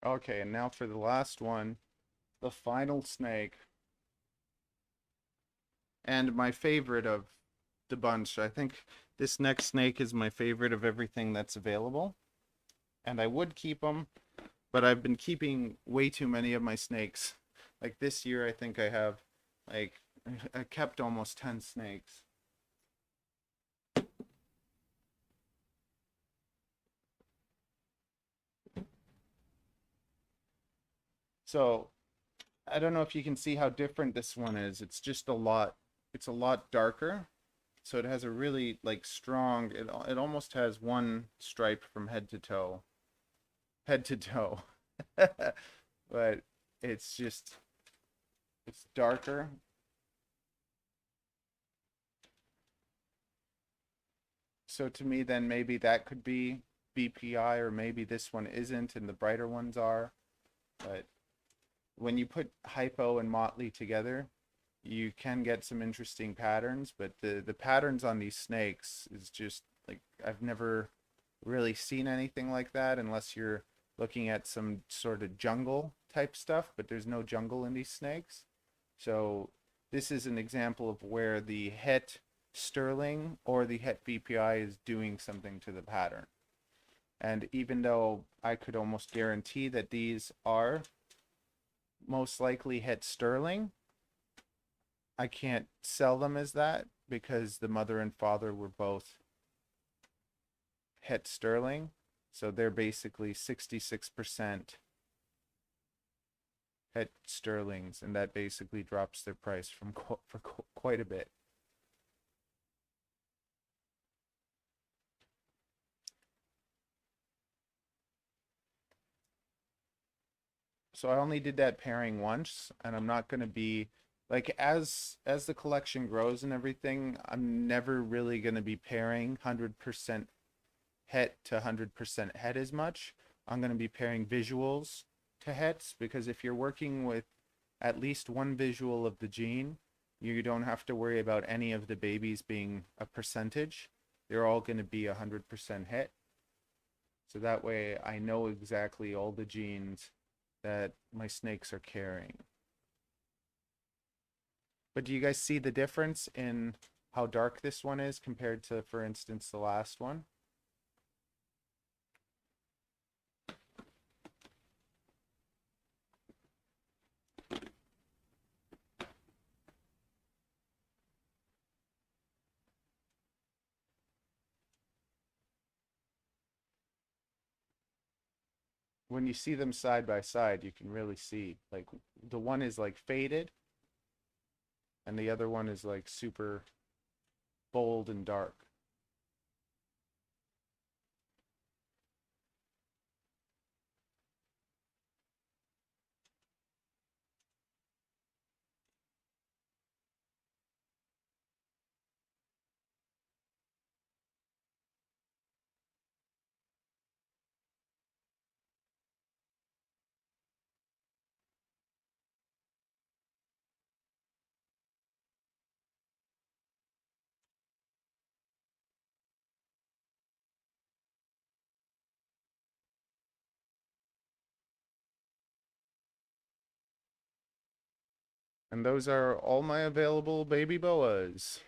Okay, and now for the last one, the final snake. And my favorite of the bunch. I think this next snake is my favorite of everything that's available. And I would keep them, but I've been keeping way too many of my snakes. Like this year, I think I have, like, I kept almost 10 snakes. So I don't know if you can see how different this one is. It's just it's a lot darker. So it has a really like strong, it almost has one stripe from head to toe. Head to toe. But it's just, it's darker. So to me, then maybe that could be BPI, or maybe this one isn't and the brighter ones are. But when you put hypo and motley together, you can get some interesting patterns. But the patterns on these snakes is just like, I've never really seen anything like that unless you're looking at some sort of jungle type stuff, but there's no jungle in these snakes. So this is an example of where the het sterling or the het BPI is doing something to the pattern. And even though I could almost guarantee that these are most likely het sterling, I can't sell them as that because the mother and father were both het sterling. So they're basically 66% het sterlings, and that basically drops their price from for quite a bit. So I only did that pairing once, and I'm not going to be like, as the collection grows and everything, I'm never really going to be pairing 100% het to 100% het as much. I'm going to be pairing visuals to hets, because if you're working with at least one visual of the gene, you don't have to worry about any of the babies being a percentage. They're all going to be 100% het. So that way I know exactly all the genes that my snakes are carrying. But do you guys see the difference in how dark this one is compared to, for instance, the last one? When you see them side by side, you can really see, like, the one is like faded and the other one is like super bold and dark. And those are all my available baby boas.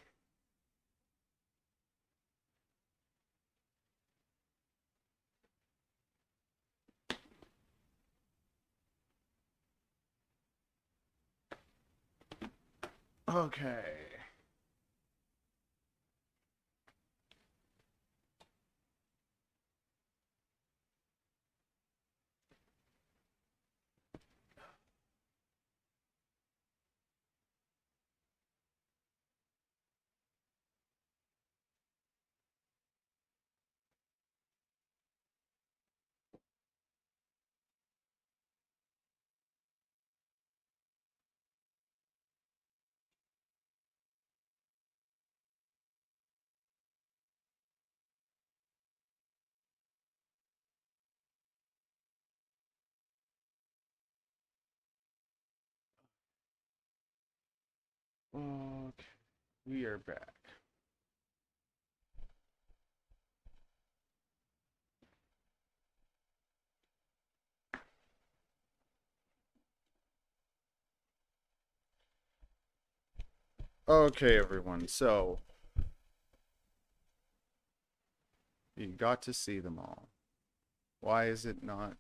Okay. Okay, we are back. Okay, everyone. So you got to see them all. Why is it not?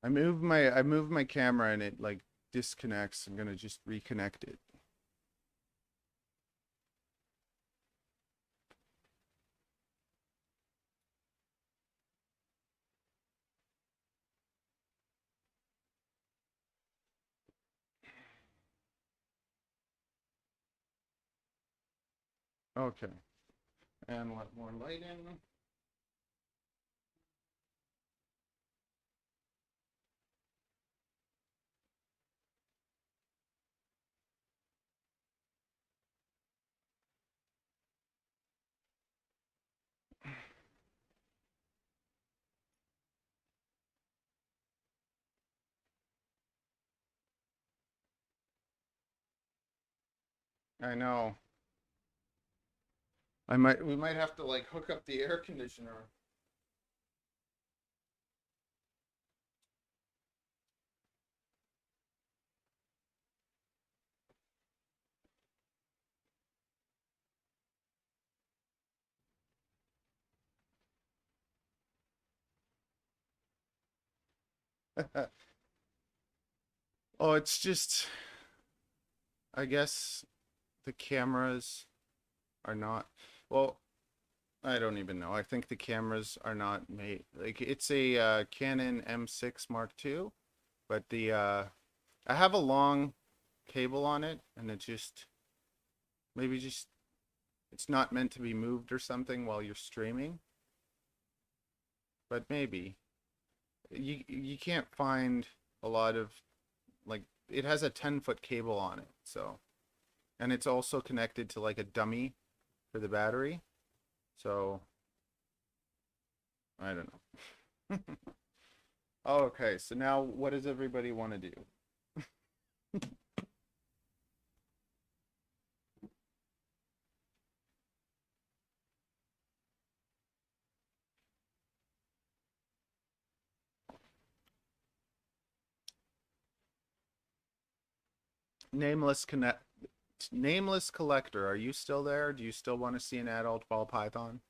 I moved my camera and it like disconnects. I'm gonna just reconnect it. Okay. And let more light in. I know. We might have to like hook up the air conditioner. Oh, it's just, I guess the cameras are not, well, I don't even know. I think the cameras are not made, like it's a Canon M6 Mark II, but I have a long cable on it and it just, maybe just, it's not meant to be moved or something while you're streaming, but maybe. You can't find a lot of, like, it has a 10-foot cable on it, so, and it's also connected to like a dummy for the battery. So I don't know. Okay, so now what does everybody want to do? Nameless connect Nameless collector, are you still there? Do you still want to see an adult ball python?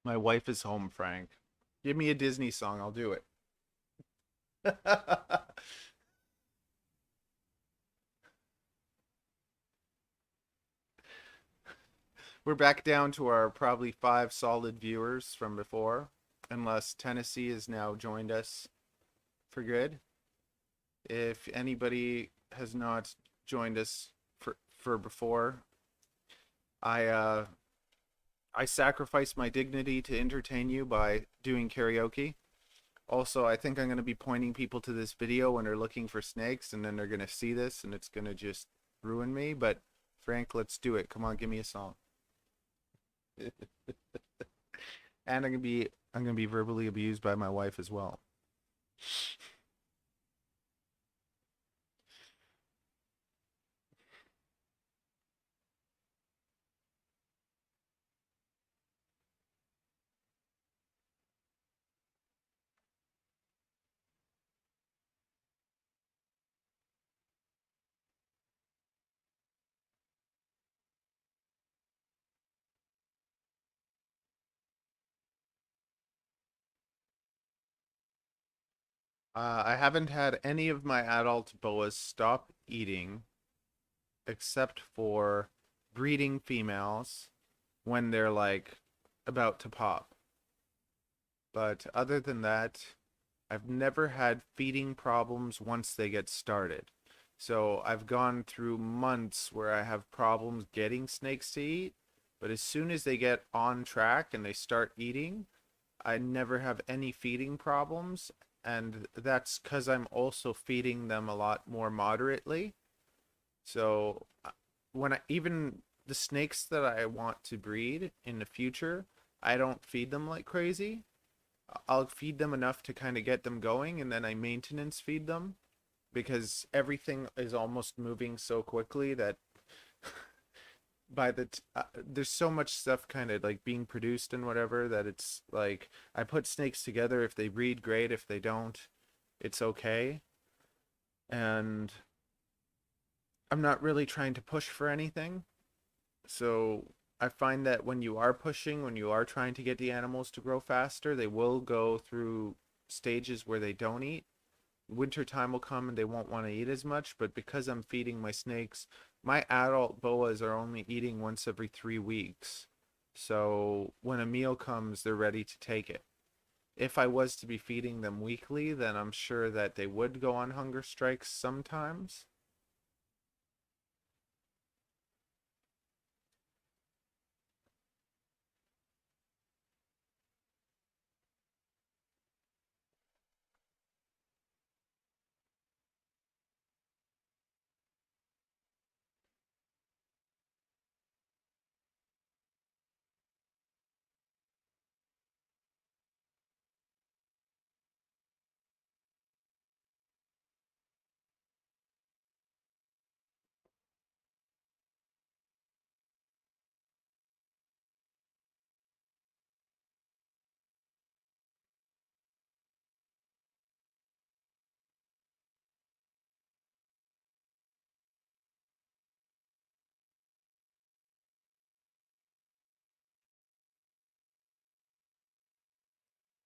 My wife is home, Frank. Give me a Disney song, I'll do it. We're back down to our probably 5 solid viewers from before, unless Tennessee has now joined us for good. If anybody has not joined us for before, I uh I sacrifice my dignity to entertain you by doing karaoke. Also, I think I'm going to be pointing people to this video when they're looking for snakes, and then they're going to see this, and it's going to just ruin me. But Frank, let's do it. Come on, give me a song. And I'm gonna be verbally abused by my wife as well. I haven't had any of my adult boas stop eating except for breeding females when they're like about to pop. But other than that, I've never had feeding problems once they get started. So I've gone through months where I have problems getting snakes to eat, but as soon as they get on track and they start eating, I never have any feeding problems. And that's because I'm also feeding them a lot more moderately. So when I even the snakes that I want to breed in the future, I don't feed them like crazy. I'll feed them enough to kind of get them going, and then I maintenance feed them because everything is almost moving so quickly that there's so much stuff kind of like being produced and whatever that it's like I put snakes together. If they breed, great. If they don't, it's okay. And I'm not really trying to push for anything. So I find that when you are pushing, when you are trying to get the animals to grow faster, they will go through stages where they don't eat. Winter time will come and they won't want to eat as much, but because I'm feeding my snakes, my adult boas are only eating once every 3 weeks. So when a meal comes, they're ready to take it. If I was to be feeding them weekly, then I'm sure that they would go on hunger strikes sometimes.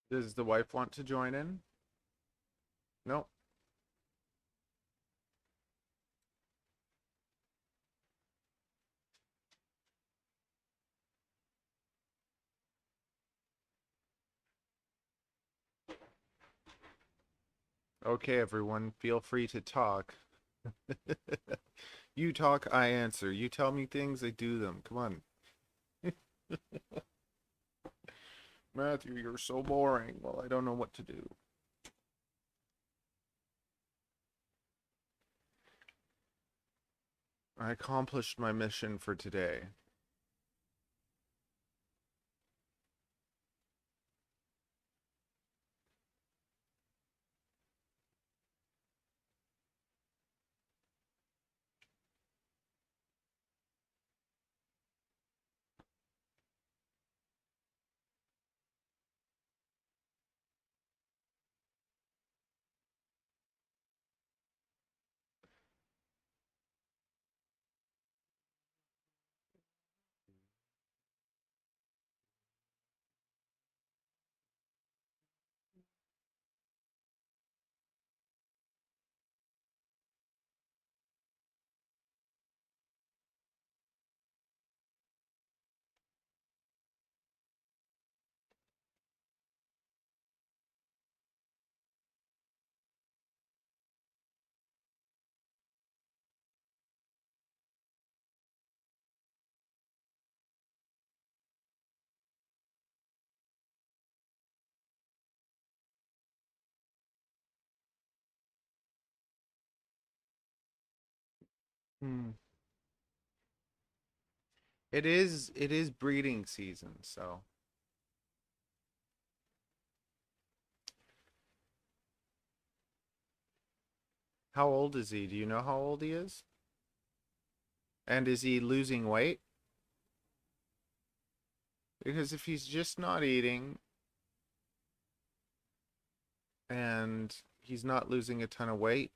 Does the wife want to join in? No. Okay, everyone, feel free to talk. You talk, I answer. You tell me things, I do them. Come on. Matthew, you're so boring. Well, I don't know what to do. I accomplished my mission for today. Hmm. It is breeding season, so how old is he? Do you know how old he is? And is he losing weight? Because if he's just not eating and he's not losing a ton of weight,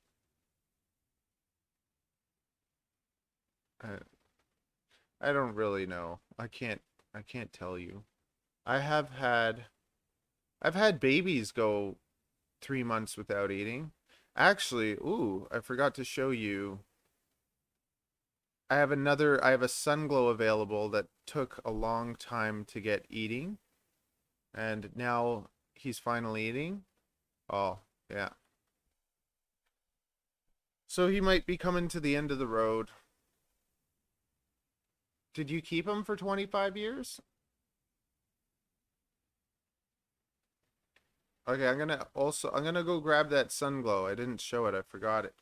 I, I don't really know. I can't tell you. I have had I've had babies go 3 months without eating. Actually, ooh, I forgot to show you. I have a sun glow available that took a long time to get eating, and now he's finally eating. Oh, yeah. So he might be coming to the end of the road. Did you keep him for 25 years? Okay, I'm gonna go grab that sun glow. I didn't show it, I forgot it.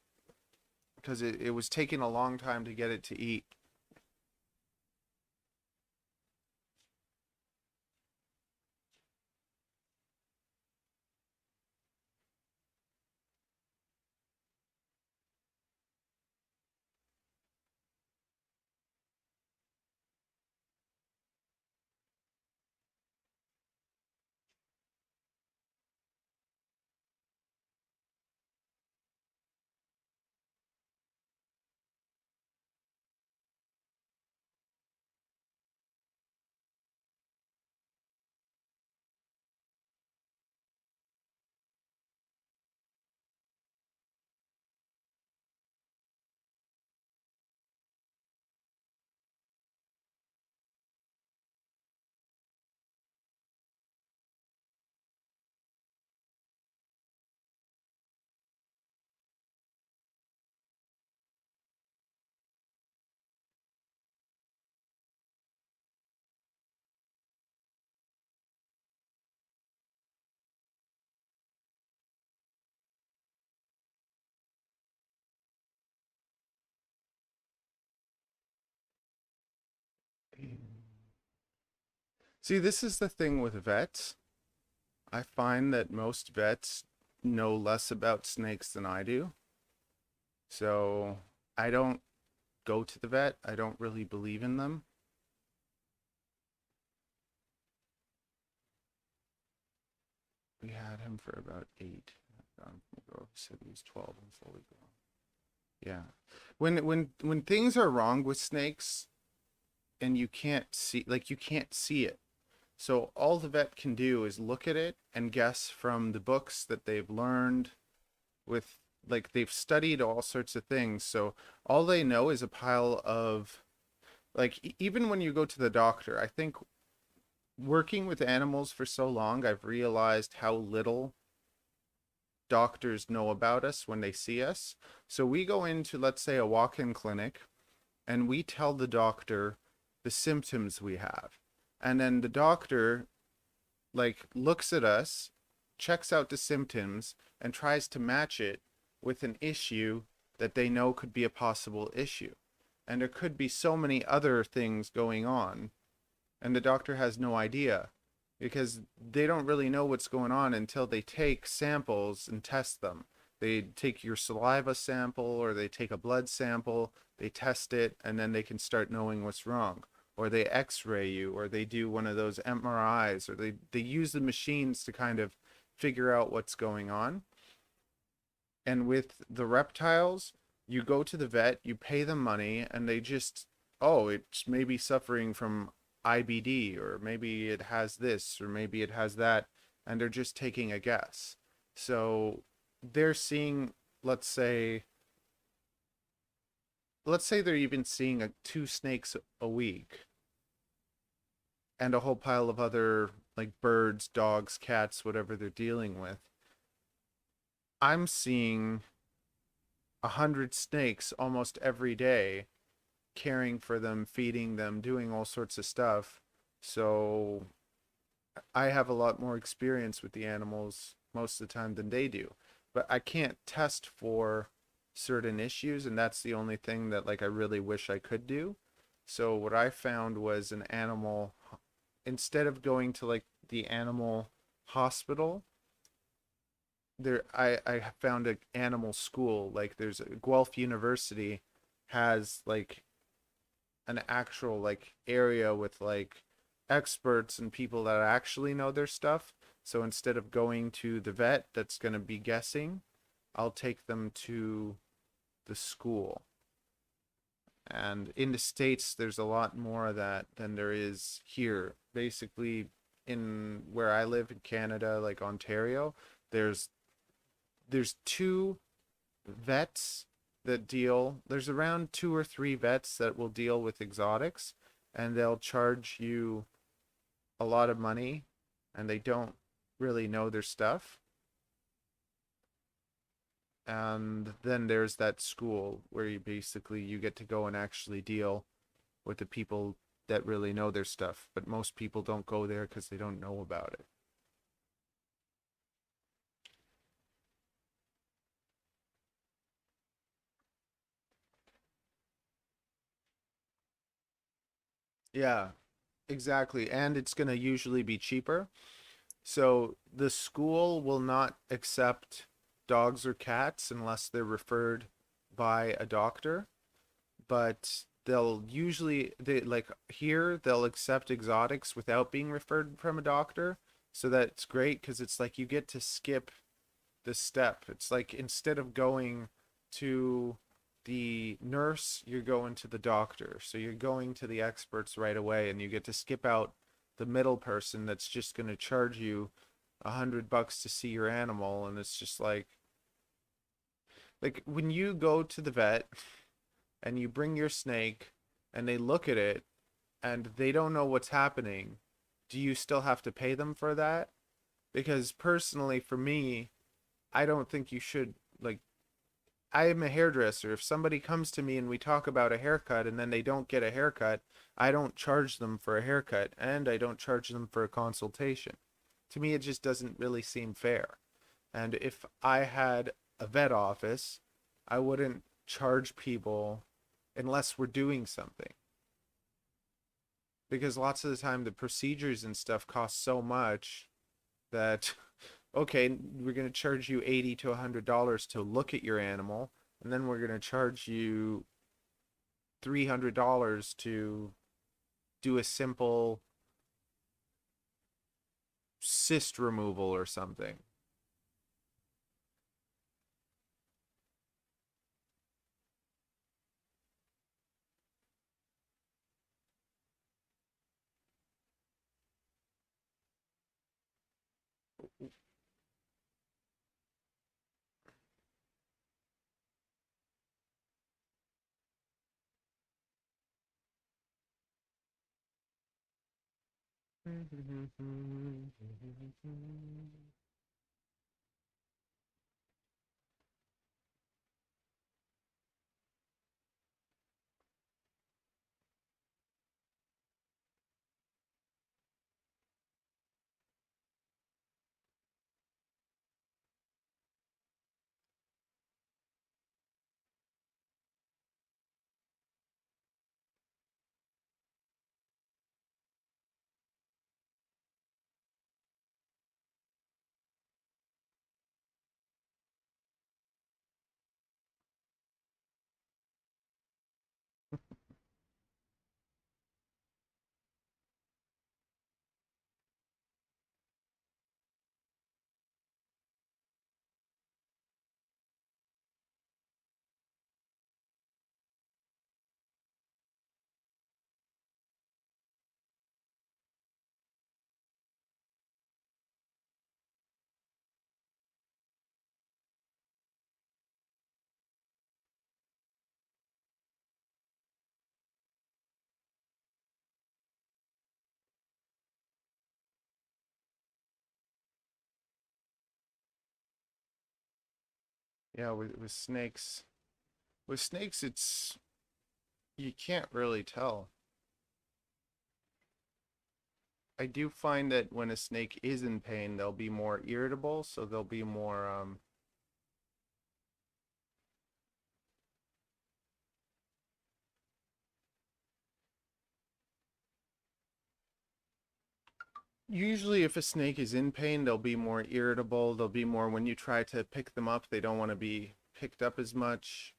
Because it was taking a long time to get it to eat. See, this is the thing with vets. I find that most vets know less about snakes than I do. So I don't go to the vet. I don't really believe in them. We had him for about 8. He said he was 12 and fully grown. Yeah. When things are wrong with snakes and you can't see it. So all the vet can do is look at it and guess from the books that they've learned with, like, they've studied all sorts of things. So all they know is a pile of, like, even when you go to the doctor, I think working with animals for so long, I've realized how little doctors know about us when they see us. So we go into, let's say, a walk-in clinic, and we tell the doctor the symptoms we have. And then the doctor, like, looks at us, checks out the symptoms, and tries to match it with an issue that they know could be a possible issue. And there could be so many other things going on, and the doctor has no idea because they don't really know what's going on until they take samples and test them. They take your saliva sample or they take a blood sample, they test it, and then they can start knowing what's wrong. Or they x-ray you, or they do one of those MRIs, or they use the machines to kind of figure out what's going on. And with the reptiles, you go to the vet, you pay them money, and they just, oh, it's maybe suffering from IBD, or maybe it has this, or maybe it has that, and they're just taking a guess. So they're seeing, let's say they're even seeing two snakes a week and a whole pile of other, like, birds, dogs, cats, whatever they're dealing with. I'm seeing 100 snakes almost every day, caring for them, feeding them, doing all sorts of stuff. So I have a lot more experience with the animals most of the time than they do. But I can't test for certain issues, and that's the only thing that, like, I really wish I could do. So what I found was an animal, instead of going to, like, the animal hospital, I found an animal school. Like, there's a Guelph University has, like, an actual, like, area with, like, experts and people that actually know their stuff. So instead of going to the vet that's going to be guessing, I'll take them to the school. And in the States, there's a lot more of that than there is here. Basically, in where I live in Canada, like Ontario, there's two vets that deal. There's around 2 or 3 vets that will deal with exotics, and they'll charge you a lot of money, and they don't really know their stuff. And then there's that school where you basically you get to go and actually deal with the people that really know their stuff, but most people don't go there because they don't know about it. Yeah, exactly. And it's going to usually be cheaper. So the school will not accept dogs or cats unless they're referred by a doctor, but they'll usually, they, like, here they'll accept exotics without being referred from a doctor. So that's great because it's like you get to skip the step. It's like instead of going to the nurse, you're going to the doctor. So you're going to the experts right away, and you get to skip out the middle person that's just going to charge you $100 to see your animal. And it's just like when you go to the vet and you bring your snake and they look at it and they don't know what's happening, do you still have to pay them for that? Because personally, for me, I don't think you should. Like, I am a hairdresser. If somebody comes to me and we talk about a haircut and then they don't get a haircut, I don't charge them for a haircut and I don't charge them for a consultation. To me, it just doesn't really seem fair. And if I had a vet office, I wouldn't charge people unless we're doing something. Because lots of the time the procedures and stuff cost so much that okay, we're going to charge you $80 to $100 to look at your animal, and then we're going to charge you $300 to do a simple cyst removal or something. Yeah, with snakes, you can't really tell. I do find that when a snake is in pain, they'll be more irritable, so they'll be more usually if a snake is in pain, they'll be more irritable. They'll be more when you try to pick them up, they don't want to be picked up as much.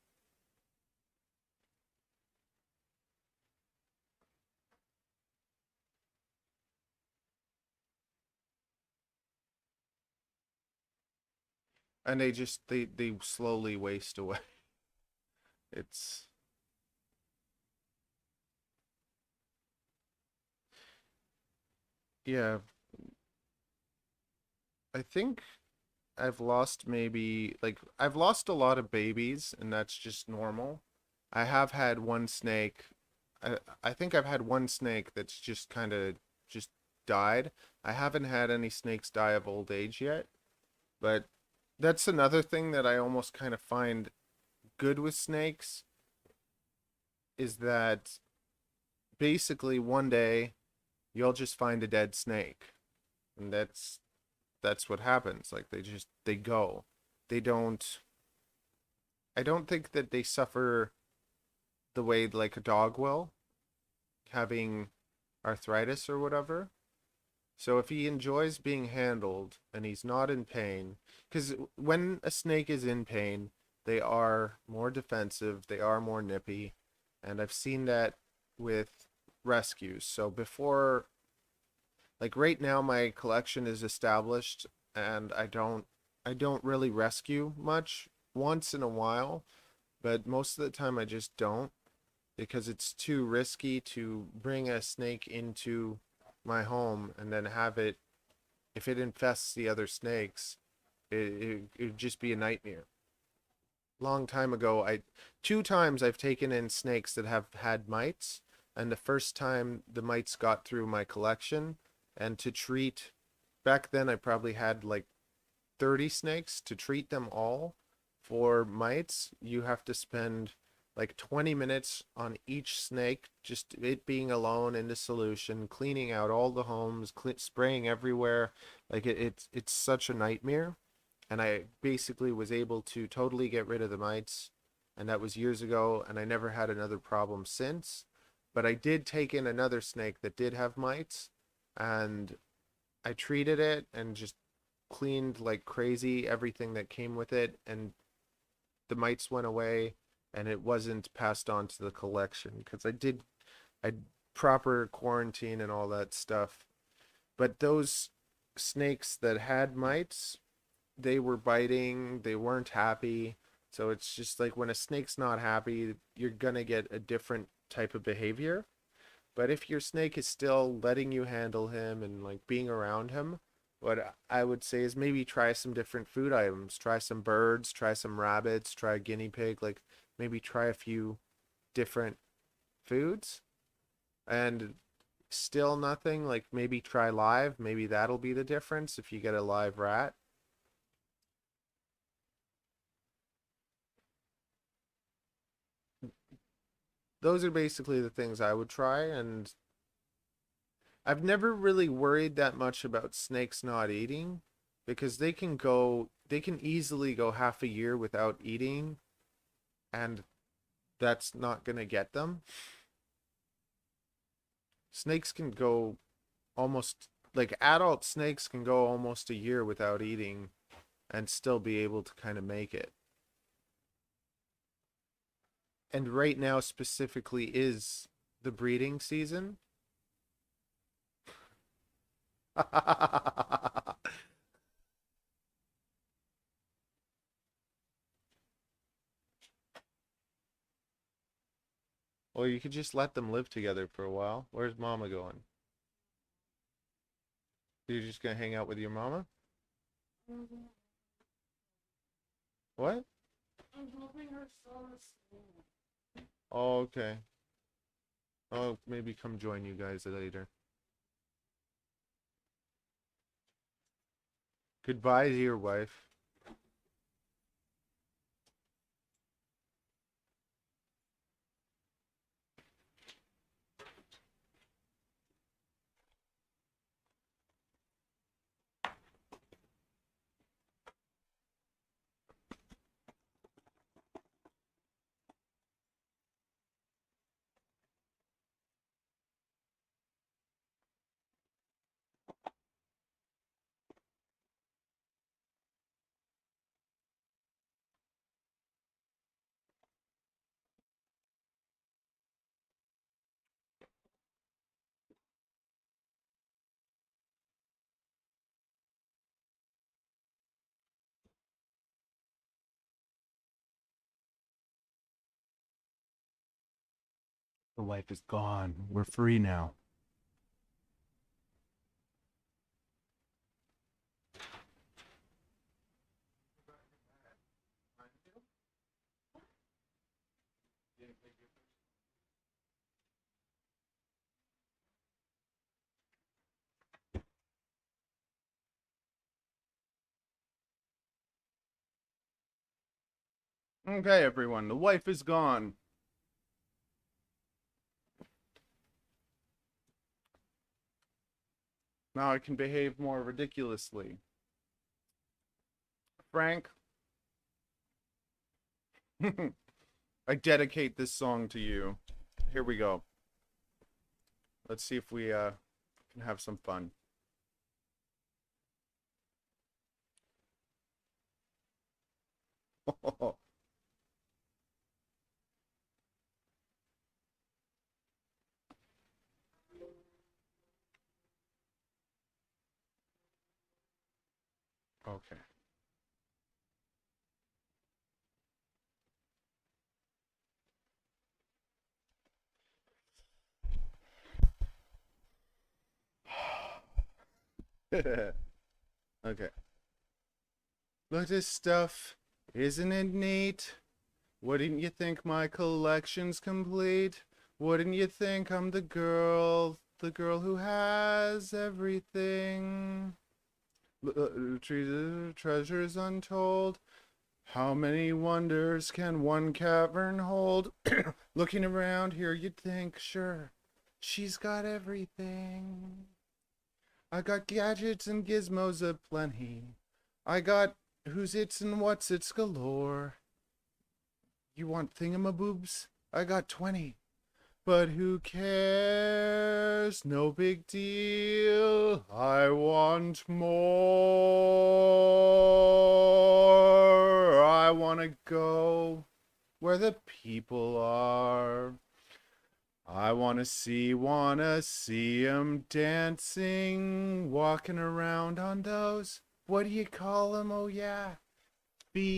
And they slowly waste away. It's yeah, I think I've lost maybe like I've lost a lot of babies and that's just normal. I have had one snake. I think I've had one snake that's just kind of just died. I haven't had any snakes die of old age yet, but that's another thing that I almost kind of find good with snakes is that basically one day you'll just find a dead snake. And that's what happens. Like they go. They don't I don't think that they suffer the way like a dog will, having arthritis or whatever. So if he enjoys being handled and he's not in pain, because when a snake is in pain, they are more defensive, they are more nippy, and I've seen that with rescues. So before, like right now, my collection is established, and I don't really rescue much. Once in a while, but most of the time I just don't because it's too risky to bring a snake into my home and then have it, if it infests the other snakes, it'd just be a nightmare. Long time ago, two times I've taken in snakes that have had mites, and the first time the mites got through my collection, and to treat, back then I probably had like 30 snakes. To treat them all for mites, you have to spend like 20 minutes on each snake, just it being alone in the solution, cleaning out all the homes, spraying everywhere. Like it's such a nightmare. And I basically was able to totally get rid of the mites. And that was years ago. And I never had another problem since. But I did take in another snake that did have mites. And I treated it and just cleaned like crazy everything that came with it. And the mites went away and it wasn't passed on to the collection because I proper quarantine and all that stuff. But those snakes that had mites, they were biting, they weren't happy. So it's just like when a snake's not happy, you're gonna get a different type of behavior. But if your snake is still letting you handle him and like being around him, what I would say is maybe try some different food items. Try some birds, try some rabbits, try a guinea pig. Like maybe try a few different foods and still nothing. Like maybe try live. Maybe that'll be the difference if you get a live rat. Those are basically the things I would try. And I've never really worried that much about snakes not eating because they can easily go half a year without eating and that's not going to get them. Snakes can go almost like adult snakes can go almost a year without eating and still be able to kind of make it. And right now specifically is the breeding season. Or you could just let them live together for a while. Where's mama going? You're just gonna hang out with your mama? What? I'm helping her fall asleep. Oh, okay. Oh, maybe come join you guys later. Goodbye to your wife. The wife is gone. We're free now. Okay, everyone, the wife is gone. Now I can behave more ridiculously. Frank, I dedicate this song to you. Here we go. Let's see if we can have some fun. Okay. Okay. Look at this stuff. Isn't it neat? Wouldn't you think my collection's complete? Wouldn't you think I'm the girl who has everything? Treasures untold. How many wonders can one cavern hold? Looking around here, you'd think, sure, she's got everything. I got gadgets and gizmos aplenty. I got who's its and what's its galore. You want thingamaboobs? I got 20. But who cares? No big deal. I want more. I want to go where the people are. I wanna see 'em dancing, walking around on those, what do you call 'em? Oh yeah, feet.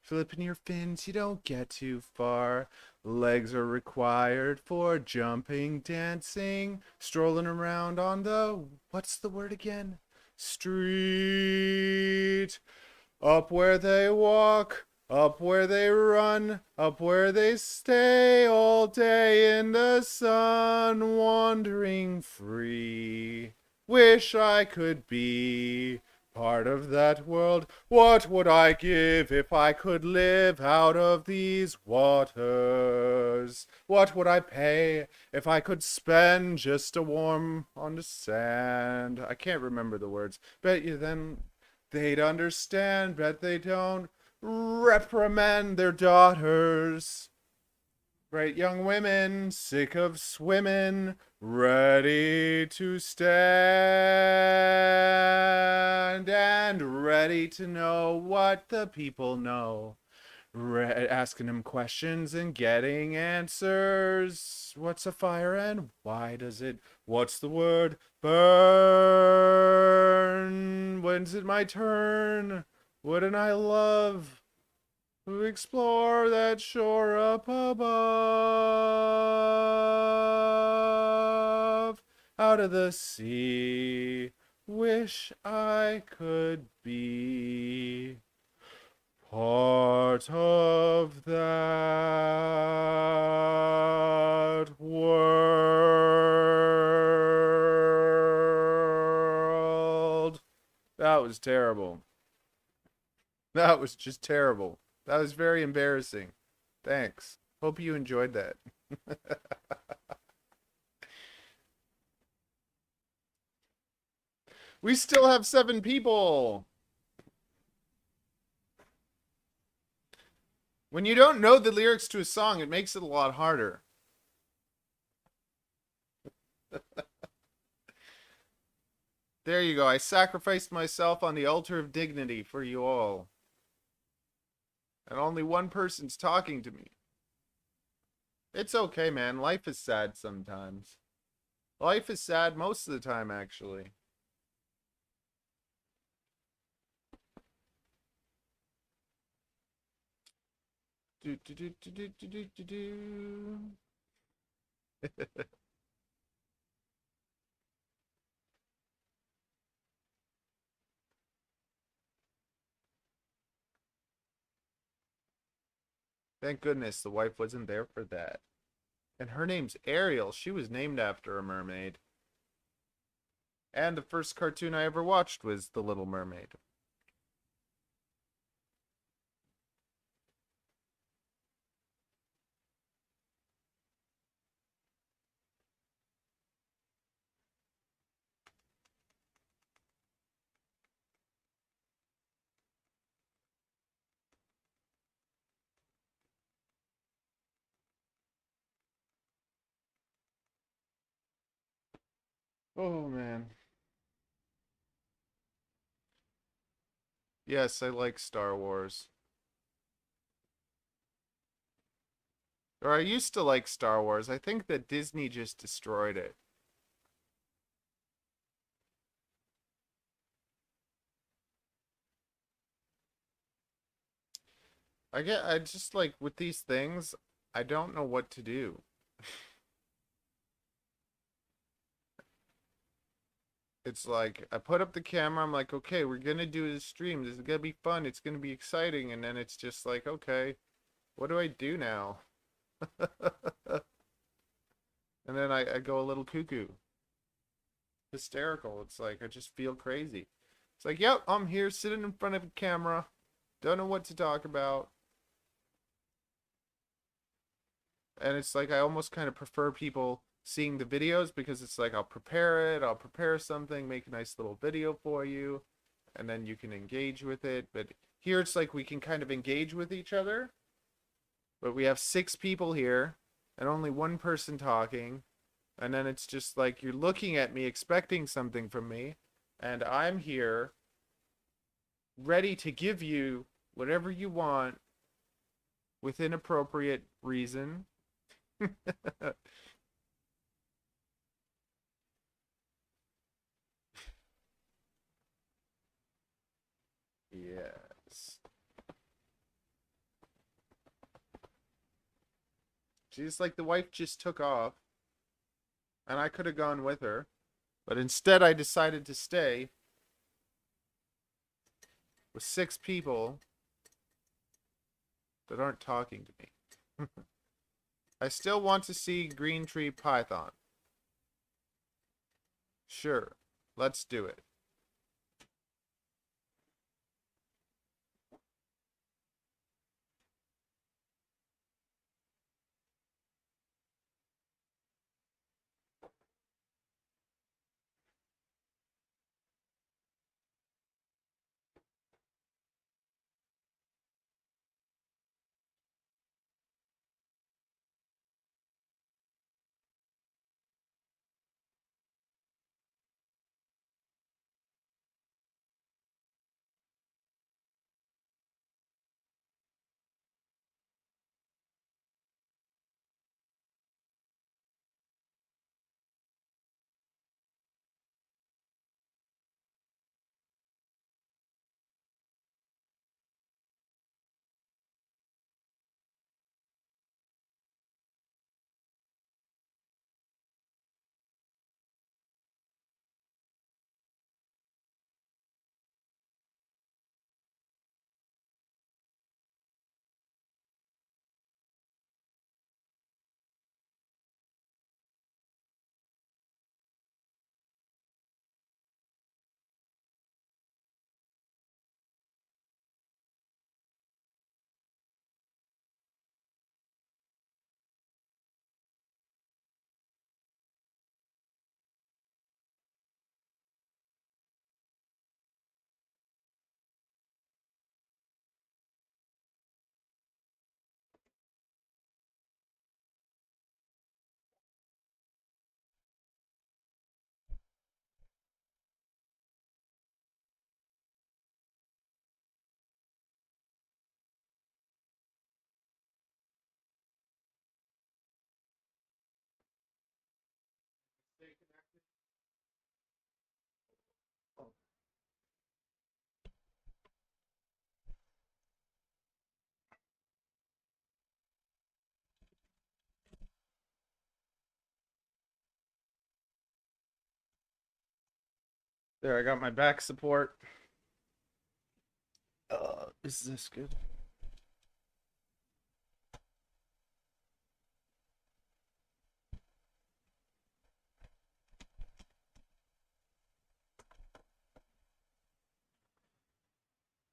Flipping your fins, you don't get too far. Legs are required for jumping, dancing, strolling around on the, what's the word again? Street. Up where they walk, up where they run, up where they stay all day in the sun, wandering free. Wish I could be part of that world. What would I give if I could live out of these waters? What would I pay if I could spend just a warm on the sand? I can't remember the words. Bet you then they'd understand. Bet they don't. Reprimand their daughters. Bright young women, sick of swimming, ready to stand and ready to know what the people know. Asking them questions and getting answers. What's a fire and why does it? What's the word? Burn. When's it my turn? Wouldn't I love to explore that shore up above? Out of the sea, wish I could be part of that world. That was terrible. That was just terrible. That was very embarrassing. Thanks. Hope you enjoyed that. We still have 7 people. When you don't know the lyrics to a song, it makes it a lot harder. There you go. I sacrificed myself on the altar of dignity for you all. And only one person's talking to me. It's okay, man. Life is sad sometimes. Life is sad most of the time, actually. Do, do, do, do, do, do, do, do. Thank goodness the wife wasn't there for that. And her name's Ariel. She was named after a mermaid. And the first cartoon I ever watched was The Little Mermaid. Oh, man. Yes, I like Star Wars. Or I used to like Star Wars. I think that Disney just destroyed it. I just like with these things, I don't know what to do. It's like I put up the camera, I'm like, okay, we're gonna do this stream. This is gonna be fun, it's gonna be exciting, and then it's just like, okay, what do I do now? And then I go a little cuckoo. Hysterical. It's like I just feel crazy. It's like, yep, I'm here sitting in front of a camera. Don't know what to talk about. And it's like I almost kind of prefer people seeing the videos because it's like I'll prepare it, I'll prepare something, make a nice little video for you, and then you can engage with it. But here it's like we can kind of engage with each other, but we have 6 people here and only one person talking, and then it's just like you're looking at me expecting something from me, and I'm here ready to give you whatever you want within appropriate reason. Yes. She's like, the wife just took off, and I could have gone with her, but instead I decided to stay with 6 people that aren't talking to me. I still want to see green tree python. Sure, let's do it. There, I got my back support. Is this good?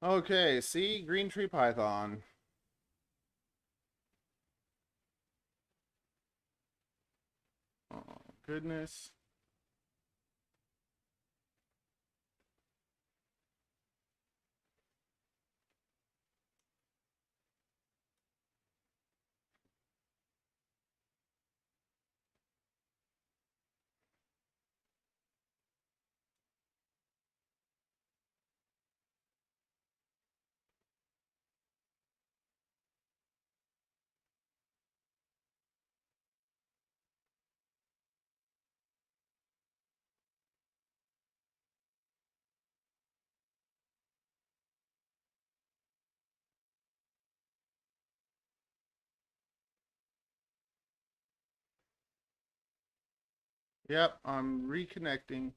Okay, see? Green tree python. Oh, goodness. Yep, I'm reconnecting.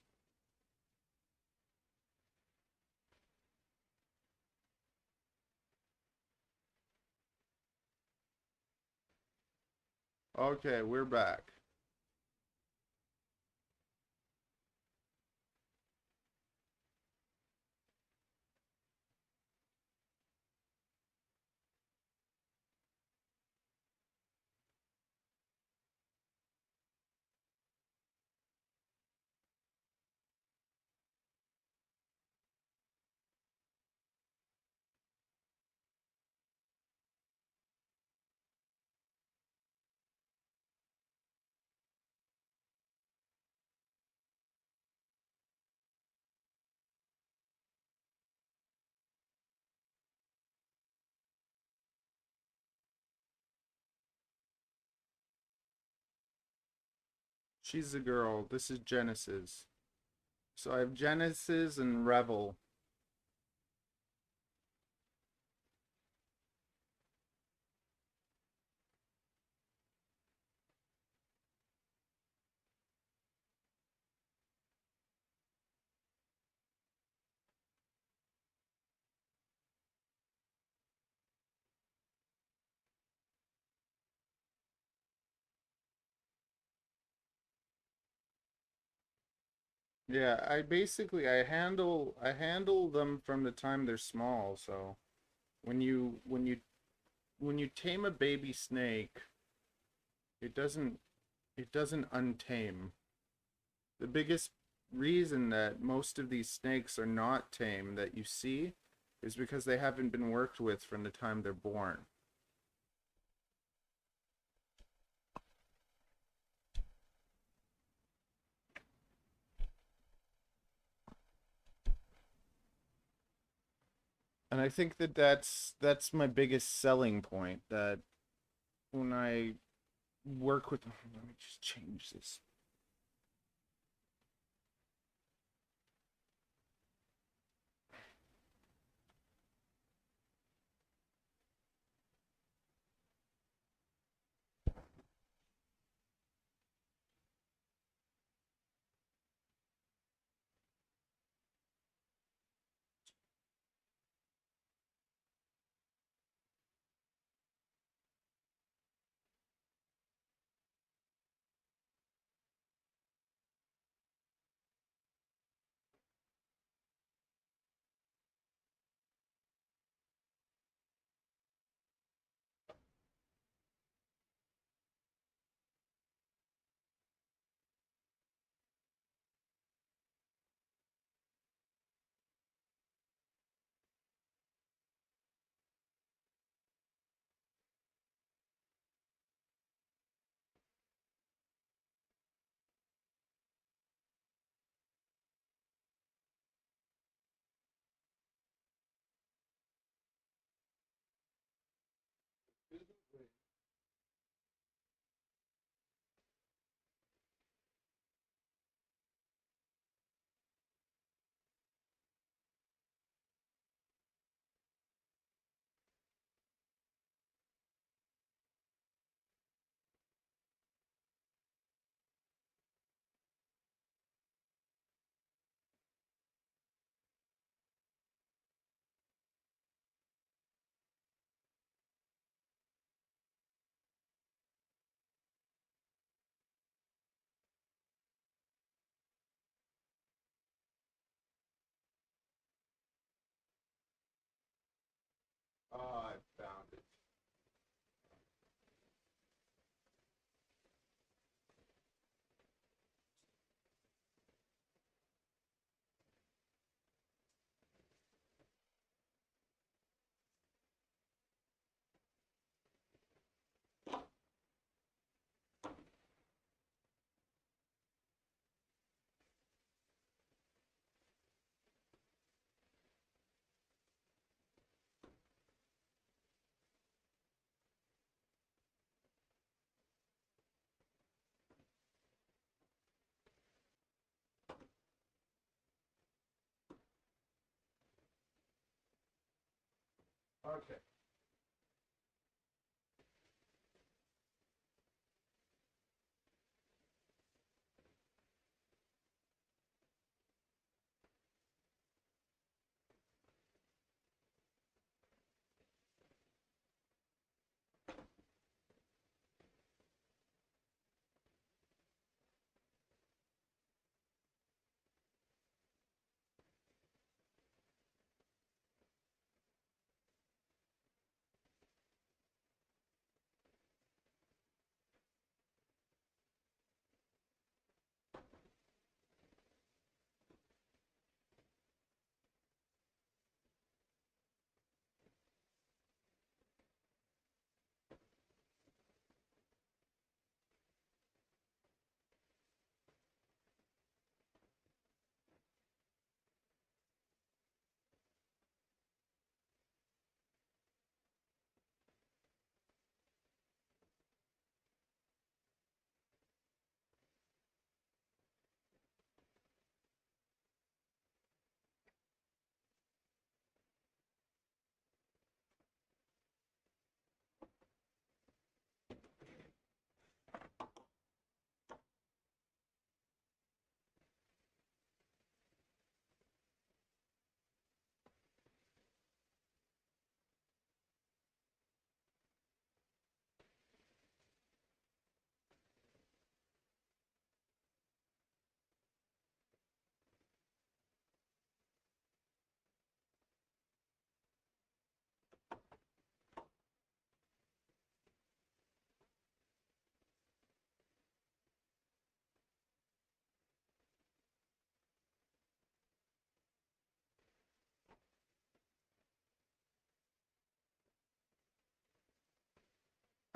Okay, we're back. She's the girl. This is Genesis. So I have Genesis and Revel. Yeah, I handle them from the time they're small, so when you tame a baby snake, it doesn't untame. The biggest reason that most of these snakes are not tame that you see is because they haven't been worked with from the time they're born. And I think that that's my biggest selling point, that when I work with, let me just change this. Oh, I found it. Okay.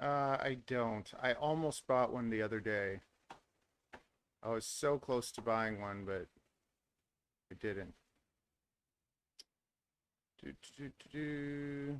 I don't. I almost bought one the other day. I was so close to buying one, but I didn't. Do, do, do, do.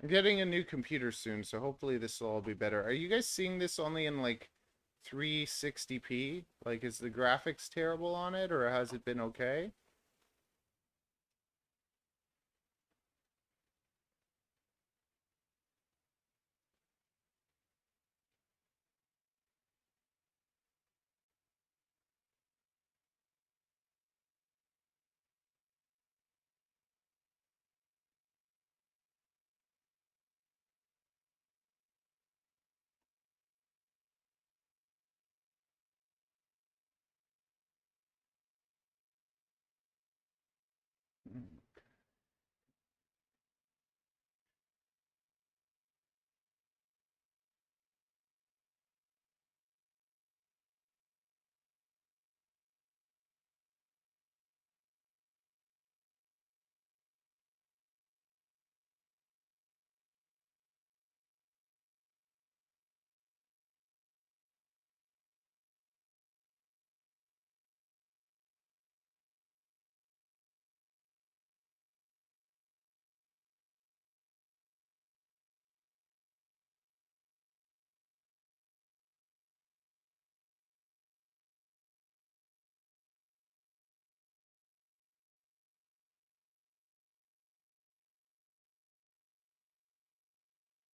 I'm getting a new computer soon, so hopefully this will all be better. Are you guys seeing this only in like 360p? Like, is the graphics terrible on it, or has it been okay?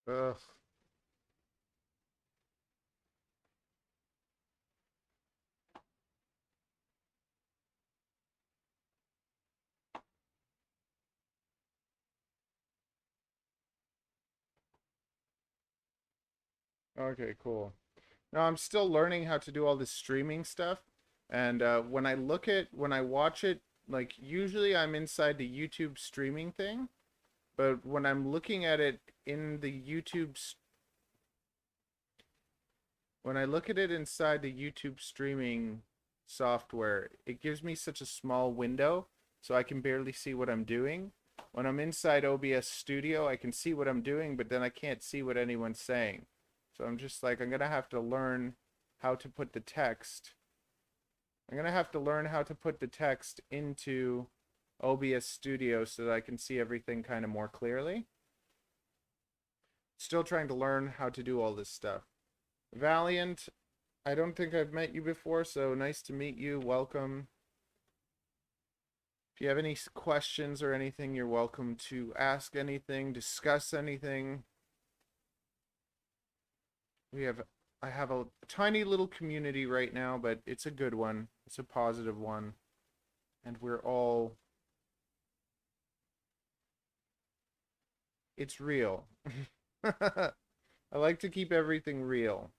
Ugh. Okay, cool. No, I'm still learning how to do all this streaming stuff. And when I watch it, like usually I'm inside the YouTube streaming thing, but when I'm looking at it in the when I look at it inside the YouTube streaming software, it gives me such a small window, so I can barely see what I'm doing. When I'm inside OBS Studio, I can see what I'm doing, but then I can't see what anyone's saying. So I'm just like, I'm gonna have to learn how to put the text. I'm gonna have to learn how to put the text into OBS Studio so that I can see everything kind of more clearly. Still trying to learn how to do all this stuff. Valiant, I don't think I've met you before, so nice to meet you. Welcome. If you have any questions or anything, you're welcome to ask anything, discuss anything. I have a tiny little community right now, but it's a good one. It's a positive one. And it's real. I like to keep everything real.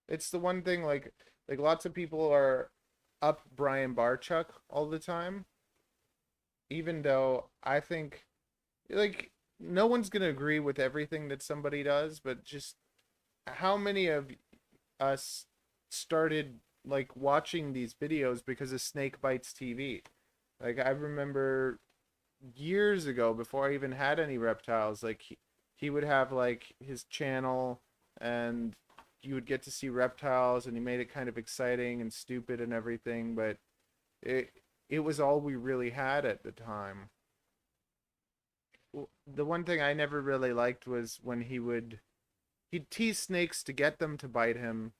It's the one thing like lots of people are up Brian Barchuk all the time, even though I think like no one's gonna agree with everything that somebody does, but just how many of us started like watching these videos because of Snake Bites TV? Like I remember years ago before I even had any reptiles, like he would have like his channel and you would get to see reptiles and he made it kind of exciting and stupid and everything, but it it was all we really had at the time. The one thing I never really liked was when he'd tease snakes to get them to bite him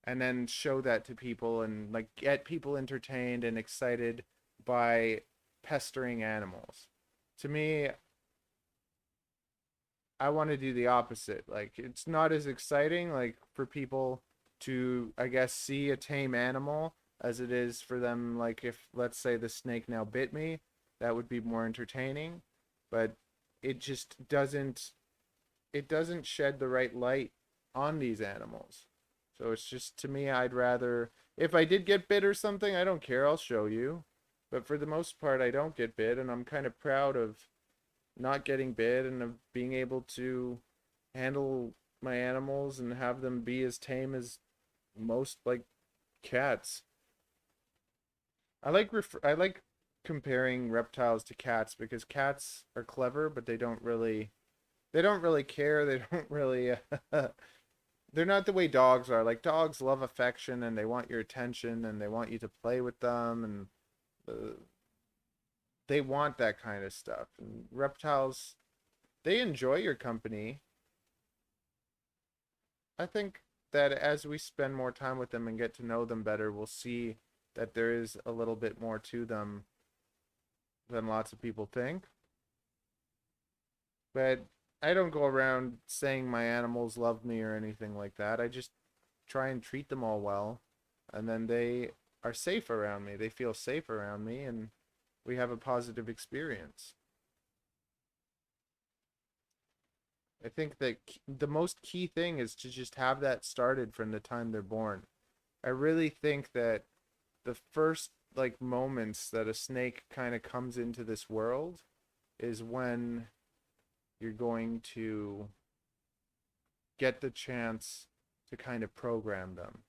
and then show that to people and like get people entertained and excited by pestering animals. To me, I want to do the opposite. Like it's not as exciting like for people to I guess see a tame animal as it is for them like if let's say the snake now bit me, that would be more entertaining, but it just doesn't it doesn't shed the right light on these animals. So it's just, to me, I'd rather, if I did get bit or something, I don't care, I'll show you. But for the most part, I don't get bit, and I'm kind of proud of not getting bit and of being able to handle my animals and have them be as tame as most, like, cats. I like comparing reptiles to cats because cats are clever, but they don't really care. They don't really they're not the way dogs are. Like, dogs love affection and they want your attention and they want you to play with them, and uh, they want that kind of stuff. And reptiles, they enjoy your company. I think that as we spend more time with them and get to know them better, we'll see that there is a little bit more to them than lots of people think. But I don't go around saying my animals love me or anything like that. I just try and treat them all well, and then they are safe around me. They feel safe around me, and we have a positive experience. I think that the most key thing is to just have that started from the time they're born. I really think that the first, like, moments that a snake kind of comes into this world is when you're going to get the chance to kind of program them.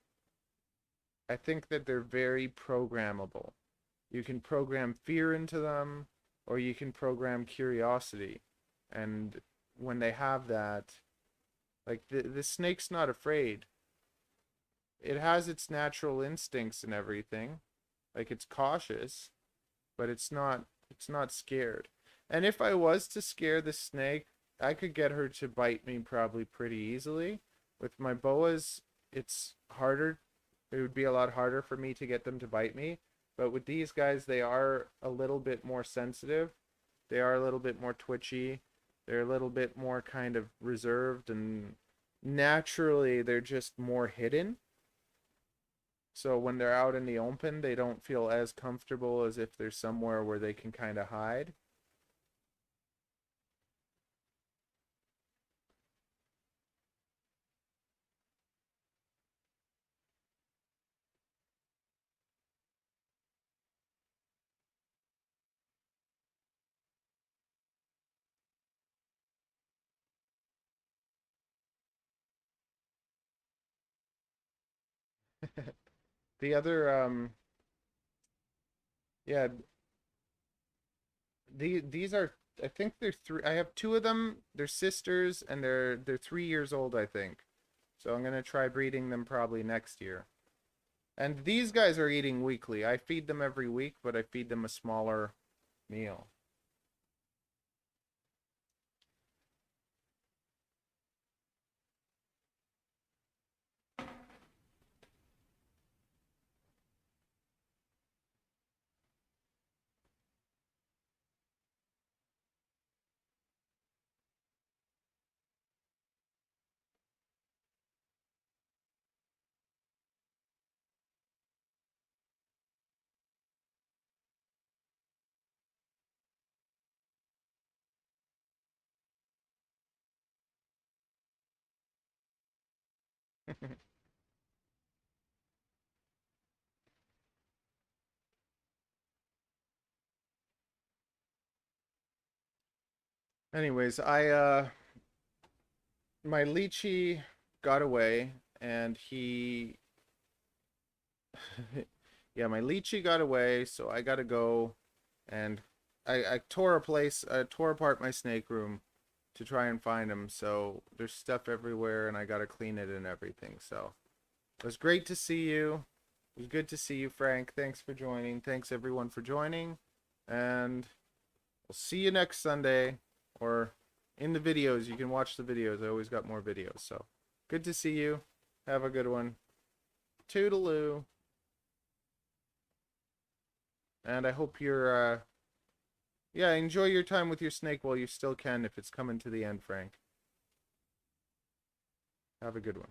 I think that they're very programmable. You can program fear into them, or you can program curiosity. And when they have that, like, the snake's not afraid. It has its natural instincts and everything. Like, it's cautious, but it's not scared. And if I was to scare the snake, I could get her to bite me probably pretty easily. With my boas, it's harder. It would be a lot harder for me to get them to bite me. But with these guys, they are a little bit more sensitive. They are a little bit more twitchy. They're a little bit more kind of reserved, and naturally they're just more hidden. So when they're out in the open, they don't feel as comfortable as if they're somewhere where they can kind of hide. The other yeah, these are, I think they're three. I have two of them. They're sisters, and they're 3 years old, I think. So I'm gonna try breeding them probably next year. And these guys are eating weekly. I feed them every week, but I feed them a smaller meal. Anyways, I my lychee got away, and he yeah, my lychee got away, so I gotta go, and I tore apart my snake room to try and find him. So there's stuff everywhere, and I gotta clean it and everything. So it was great to see you. It was good to see you, Frank. Thanks for joining. Thanks everyone for joining, and we'll see you next Sunday, or in the videos. You can watch the videos. I always got more videos. So good to see you. Have a good one. Toodaloo. And I hope you're yeah, enjoy your time with your snake while you still can, if it's coming to the end, Frank. Have a good one.